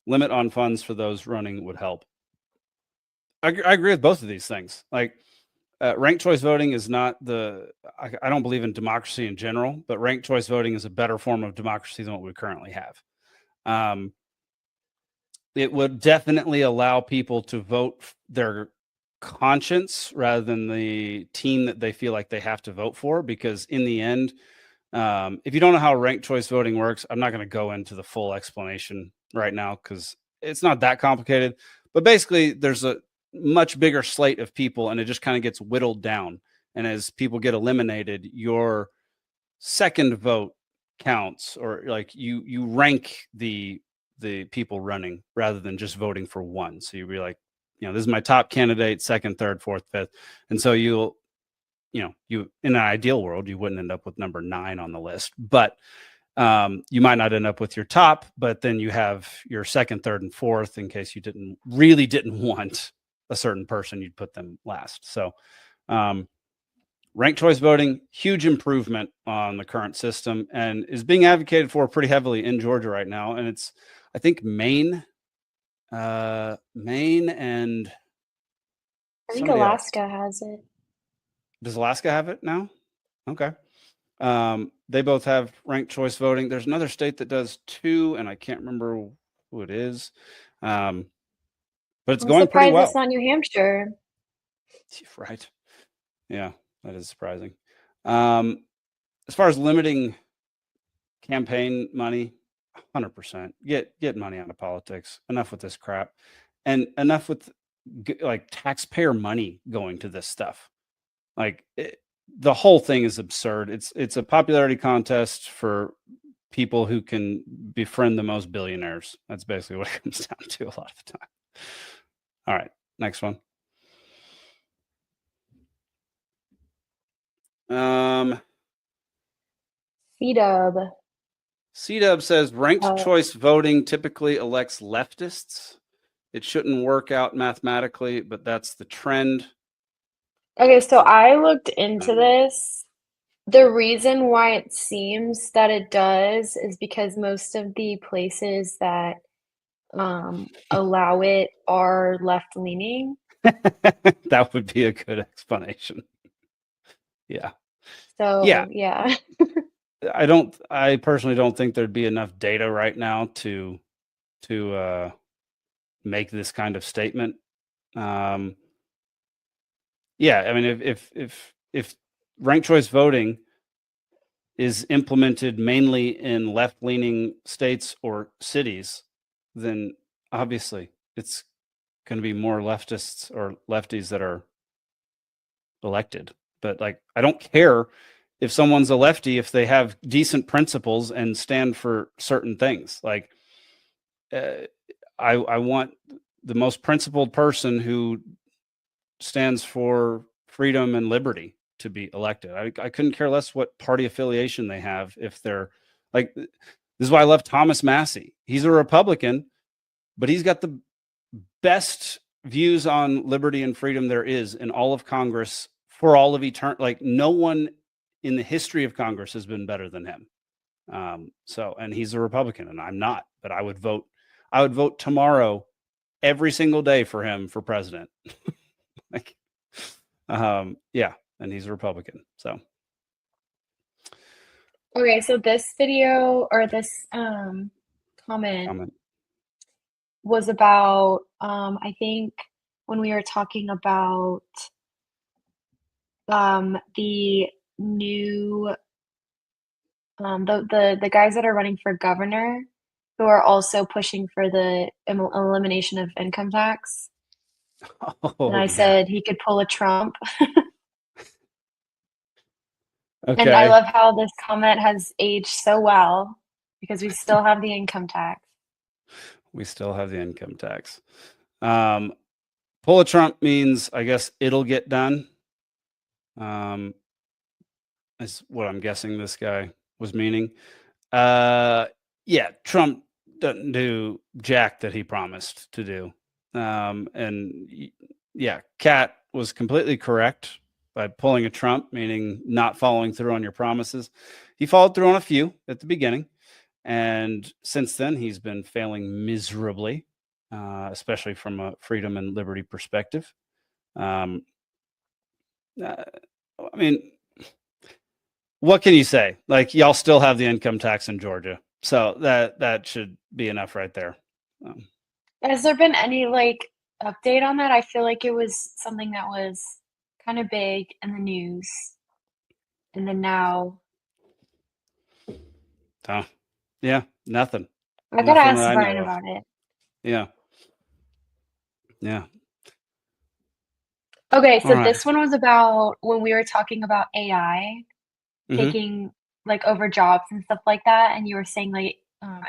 Limit on funds for those running would help. I agree with both of these things. Like ranked choice voting is not I don't believe in democracy in general, but ranked choice voting is a better form of democracy than what we currently have. It would definitely allow people to vote their conscience rather than the team that they feel like they have to vote for, because in the end, if you don't know how ranked choice voting works, I'm not going to go into the full explanation right now because it's not that complicated. But basically, there's a much bigger slate of people and it just kind of gets whittled down. And as people get eliminated, your second vote counts, or like you rank the people running rather than just voting for one. So you'd be like, this is my top candidate, second, third, fourth, fifth. And so you in an ideal world, you wouldn't end up with number 9 on the list, but you might not end up with your top, but then you have your second, third, and fourth in case you didn't want a certain person, you'd put them last. So ranked choice voting, huge improvement on the current system and is being advocated for pretty heavily in Georgia right now. And it's, I think Maine and I think Alaska has it. Does Alaska have it now? Okay. They both have ranked choice voting. There's another state that does too, and I can't remember who it is. But it's going pretty well. It's not New Hampshire. Right. Yeah, that is surprising. As far as limiting campaign money, 100%. Get money out of politics. Enough with this crap, and enough with like taxpayer money going to this stuff. Like the whole thing is absurd. It's a popularity contest for people who can befriend the most billionaires. That's basically what it comes down to a lot of the time. All right, next one. C-Dub says ranked choice voting typically elects leftists. It shouldn't work out mathematically, but that's the trend. Okay, so I looked into this. The reason why it seems that it does is because most of the places that allow it are left-leaning. That would be a good explanation. Yeah. So yeah. I personally don't think there'd be enough data right now to make this kind of statement. Yeah, I mean, if ranked choice voting is implemented mainly in left-leaning states or cities, then obviously it's going to be more leftists or lefties that are elected. But like, I don't care if someone's a lefty if they have decent principles and stand for certain things. Like, I want the most principled person who stands for freedom and liberty to be elected. I couldn't care less what party affiliation they have. If they're like, this is why I love Thomas Massey. He's a Republican, but he's got the best views on liberty and freedom there is in all of Congress for all of eternity. Like, no one in the history of Congress has been better than him. And he's a Republican and I'm not, but I would vote tomorrow every single day for him for president. Like, yeah. And he's a Republican. So. Okay. So this video or this, comment was about, I think when we were talking about, the new, the guys that are running for governor who are also pushing for the elimination of income tax. And I said he could pull a Trump. Okay. And I love how this comment has aged so well because we still have the income tax. We still have the income tax. Pull a Trump means, I guess, it'll get done. Is what I'm guessing this guy was meaning. Yeah, Trump doesn't do jack that he promised to do. And yeah, Cat was completely correct by pulling a Trump, meaning not following through on your promises. He followed through on a few at the beginning. And since then, he's been failing miserably, especially from a freedom and liberty perspective. I mean, what can you say? Like, y'all still have the income tax in Georgia. So that should be enough right there. Has there been any like update on that? I feel like it was something that was kind of big in the news. And then now. Oh, yeah, nothing. I gotta ask Brian about it. Yeah. Yeah. Okay, so this one was about when we were talking about AI taking like over jobs and stuff like that, and you were saying like,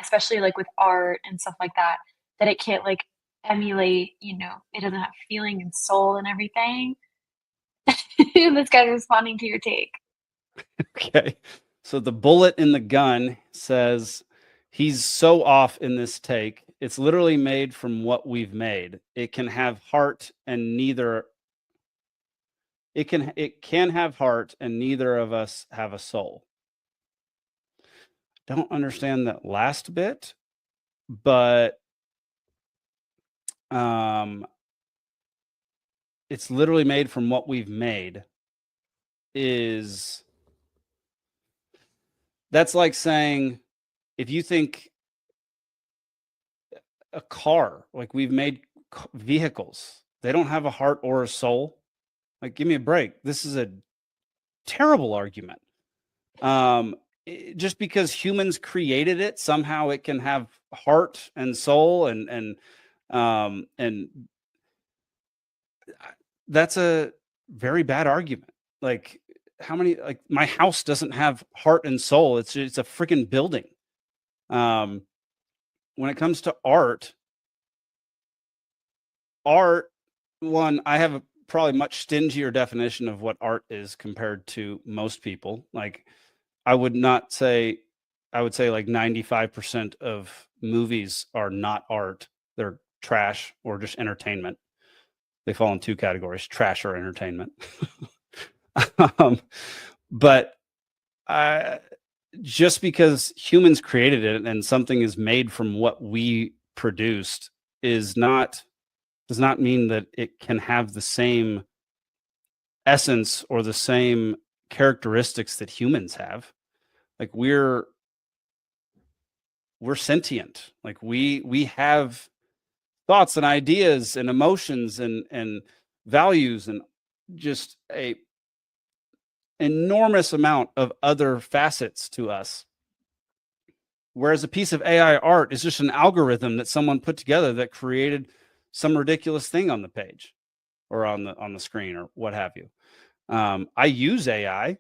especially like with art and stuff like that, that it can't like emulate, you know, it doesn't have feeling and soul and everything. This guy's responding to your take. Okay. So the bullet in the gun says he's so off in this take. It's literally made from what we've made. It can have heart and neither. It can have heart and neither of us have a soul. Don't understand that last bit, but it's literally made from what we've made is That's like saying, if you think a car, like we've made vehicles, they don't have a heart or a soul. Like, give me a break. This is a terrible argument. Just because humans created it, somehow it can have heart and soul, and that's a very bad argument. Like, how many, like, my house doesn't have heart and soul. It's a freaking building. When it comes to art, one, I have a probably much stingier definition of what art is compared to most people. Like, I would say like 95% of movies are not art. They're trash or just entertainment. They fall in two categories: trash or entertainment. But just because humans created it and something is made from what we produced does not mean that it can have the same essence or the same characteristics that humans have. Like, we're sentient. Like, we have thoughts and ideas and emotions and values and just a enormous amount of other facets to us. Whereas a piece of AI art is just an algorithm that someone put together that created some ridiculous thing on the page or on the screen or what have you. I use AI.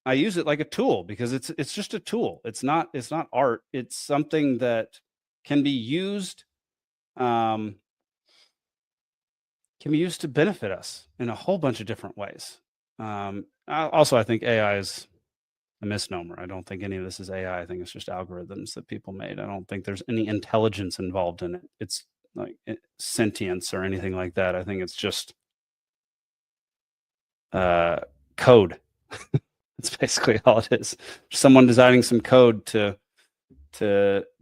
I use it like a tool because it's just a tool. It's not art. It's something that can be used to benefit us in a whole bunch of different ways. Also, I think AI is a misnomer. I don't think any of this is AI. I think it's just algorithms that people made. I don't think there's any intelligence involved in it. It's like sentience or anything like that. I think it's just code. That's basically all it is. Someone designing some code to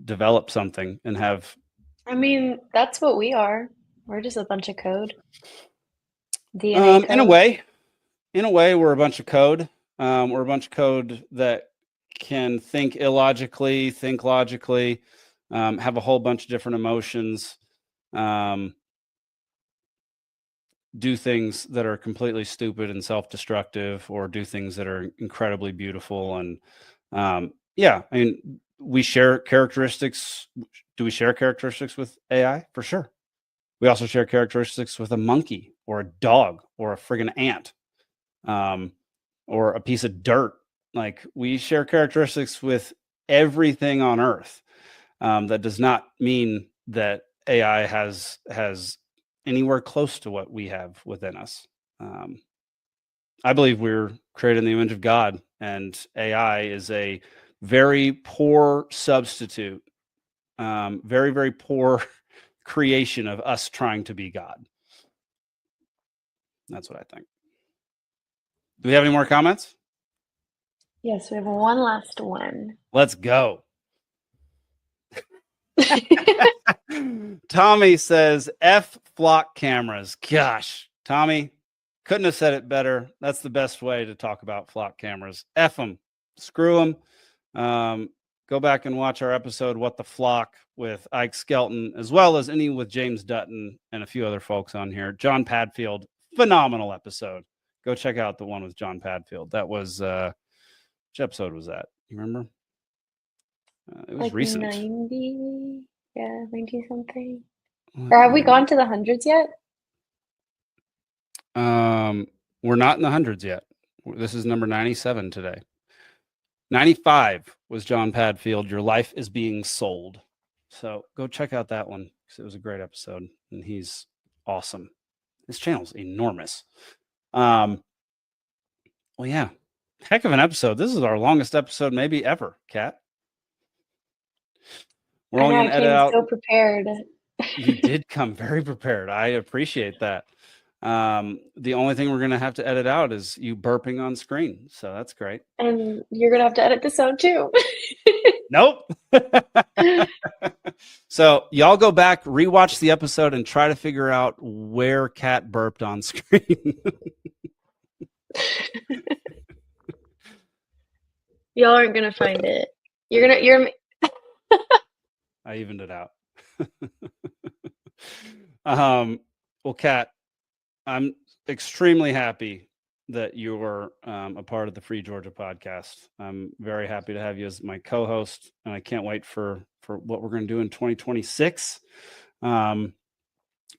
develop something and have. I mean, that's what we are. We're just a bunch of code. DNA code. In a way, we're a bunch of code. We're a bunch of code that can think illogically, think logically, have a whole bunch of different emotions, do things that are completely stupid and self-destructive, or do things that are incredibly beautiful. And I mean, we share characteristics. Do we share characteristics with AI? For sure. We also share characteristics with a monkey or a dog or a friggin' ant, or a piece of dirt. Like, we share characteristics with everything on Earth. That does not mean that AI has anywhere close to what we have within us. I believe we're created in the image of God, and AI is a very poor substitute, very, very poor creation of us trying to be God. That's what I think. Do we have any more comments? Yes, we have one last one. Let's go. Tommy says, F flock cameras. Gosh, Tommy, couldn't have said it better. That's the best way to talk about flock cameras. F them. Screw them. Go back and watch our episode, What the Flock, with Ike Skelton, as well as any with James Dutton and a few other folks on here. John Padfield, phenomenal episode. Go check out the one with John Padfield. That was, which episode was that? You remember? It was like recent. 90, yeah, 90 something. Or have we gone to the hundreds yet? We're not in the hundreds yet. This is number 97 today. 95 was John Padfield. Your Life is Being Sold. So go check out that one because it was a great episode and he's awesome. His channel's enormous. Well, yeah, heck of an episode. This is our longest episode maybe ever, Kat. We're only going to edit out. So prepared. You did come very prepared. I appreciate that. The only thing we're going to have to edit out is you burping on screen. So that's great. And you're going to have to edit this out too. Nope. So y'all go back, rewatch the episode, and try to figure out where Kat burped on screen. Y'all aren't gonna find it. You're I evened it out. Well, Kat, I'm extremely happy that you're a part of the Free Georgia podcast. I'm very happy to have you as my co-host, and I can't wait for what we're going to do in 2026. We're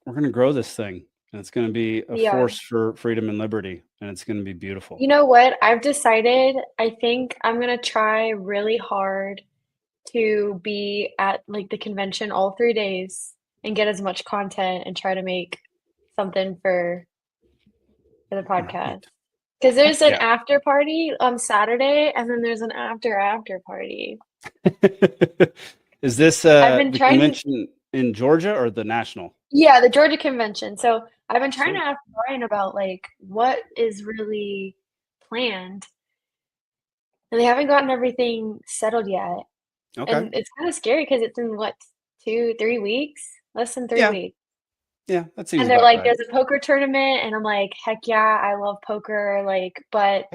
going to grow this thing, and it's going to be a force for freedom and liberty, and it's going to be beautiful. You know what? I've decided, I think I'm going to try really hard to be at like the convention all 3 days and get as much content and try to make something for the podcast. Because there's an after party on Saturday, and then there's an after party. Is this the convention in Georgia or the national? Yeah, the Georgia convention. So I've been trying to ask Brian about like what is really planned, and they haven't gotten everything settled yet. Okay. And it's kind of scary because it's in what, 2-3 weeks? Less than 3 weeks. Yeah, that seems. And they're like, there's a poker tournament, and I'm like, heck yeah, I love poker. Like, but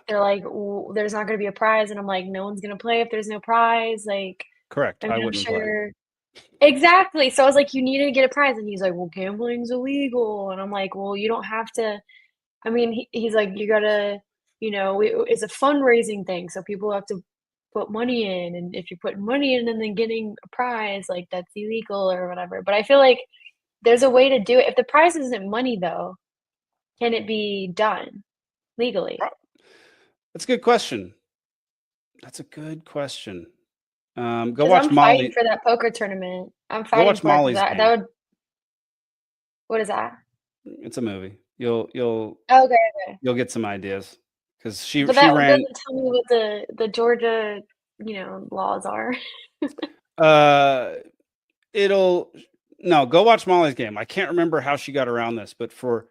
they're like, there's not going to be a prize, and I'm like, no one's going to play if there's no prize. Like, correct. I wouldn't play. Exactly. So I was like, you need to get a prize, and he's like, well, gambling's illegal, and I'm like, well, you don't have to. I mean, he's like, you gotta, it's a fundraising thing, so people have to put money in, and if you're putting money in and then getting a prize, like that's illegal or whatever. But I feel like there's a way to do it. If the prize isn't money, though, can it be done legally? That's a good question. Go watch I'm Molly fighting for that poker tournament. I'm fighting go watch for Molly's that. game. What is that? It's a movie. You'll Okay. You'll get some ideas because she But ran. Doesn't tell me what the Georgia laws are. Go watch Molly's game. I can't remember how she got around this, but for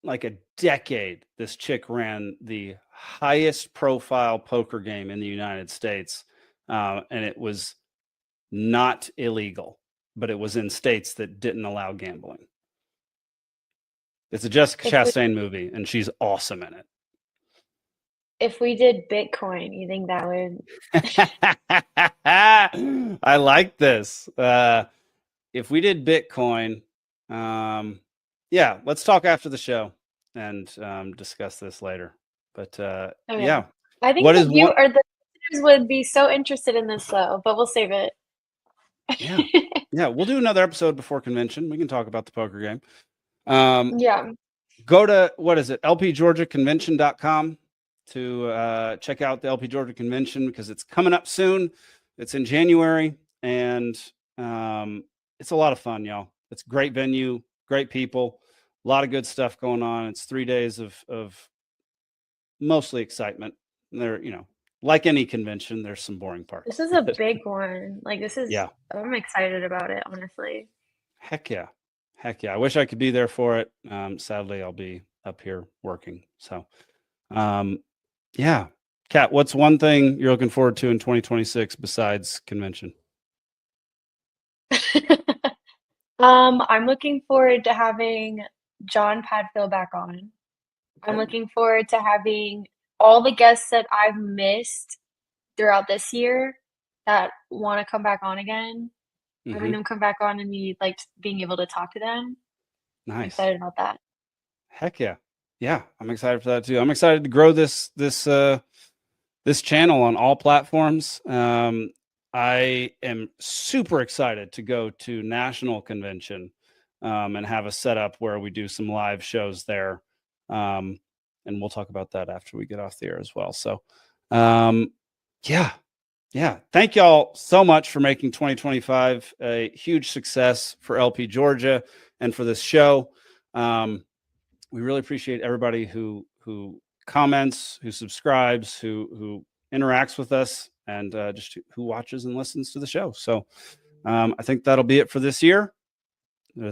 like a decade, this chick ran the highest profile poker game in the United States. And it was not illegal, but it was in states that didn't allow gambling. It's a Jessica Chastain movie, and she's awesome in it. If we did Bitcoin, you think that would? I like this. If we did Bitcoin, let's talk after the show and discuss this later. But yeah, I think the listeners would be so interested in this, though. But we'll save it. Yeah, we'll do another episode before convention. We can talk about the poker game. Go to lpgeorgiaconvention.com to check out the LP Georgia Convention because it's coming up soon. It's in January, and it's a lot of fun, y'all. It's a great venue, great people, a lot of good stuff going on. It's 3 days of mostly excitement. And there, like any convention, there's some boring parts. This is a big one. Like I'm excited about it, honestly. Heck yeah. I wish I could be there for it. Sadly, I'll be up here working. So, Kat, what's one thing you're looking forward to in 2026 besides convention? I'm looking forward to having John Padfield back on. Okay. I'm looking forward to having all the guests that I've missed throughout this year that want to come back on again. Having them come back on and me like being able to talk to them. Nice. I'm excited about that. Heck yeah. Yeah, I'm excited for that too. I'm excited to grow this channel on all platforms. I am super excited to go to national convention and have a setup where we do some live shows there. And we'll talk about that after we get off the air as well. So, yeah. Thank y'all so much for making 2025 a huge success for LP Georgia and for this show. We really appreciate everybody who comments, who subscribes, who interacts with us, and just who watches and listens to the show. So I think that'll be it for this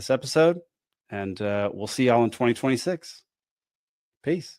episode, and we'll see y'all in 2026. Peace.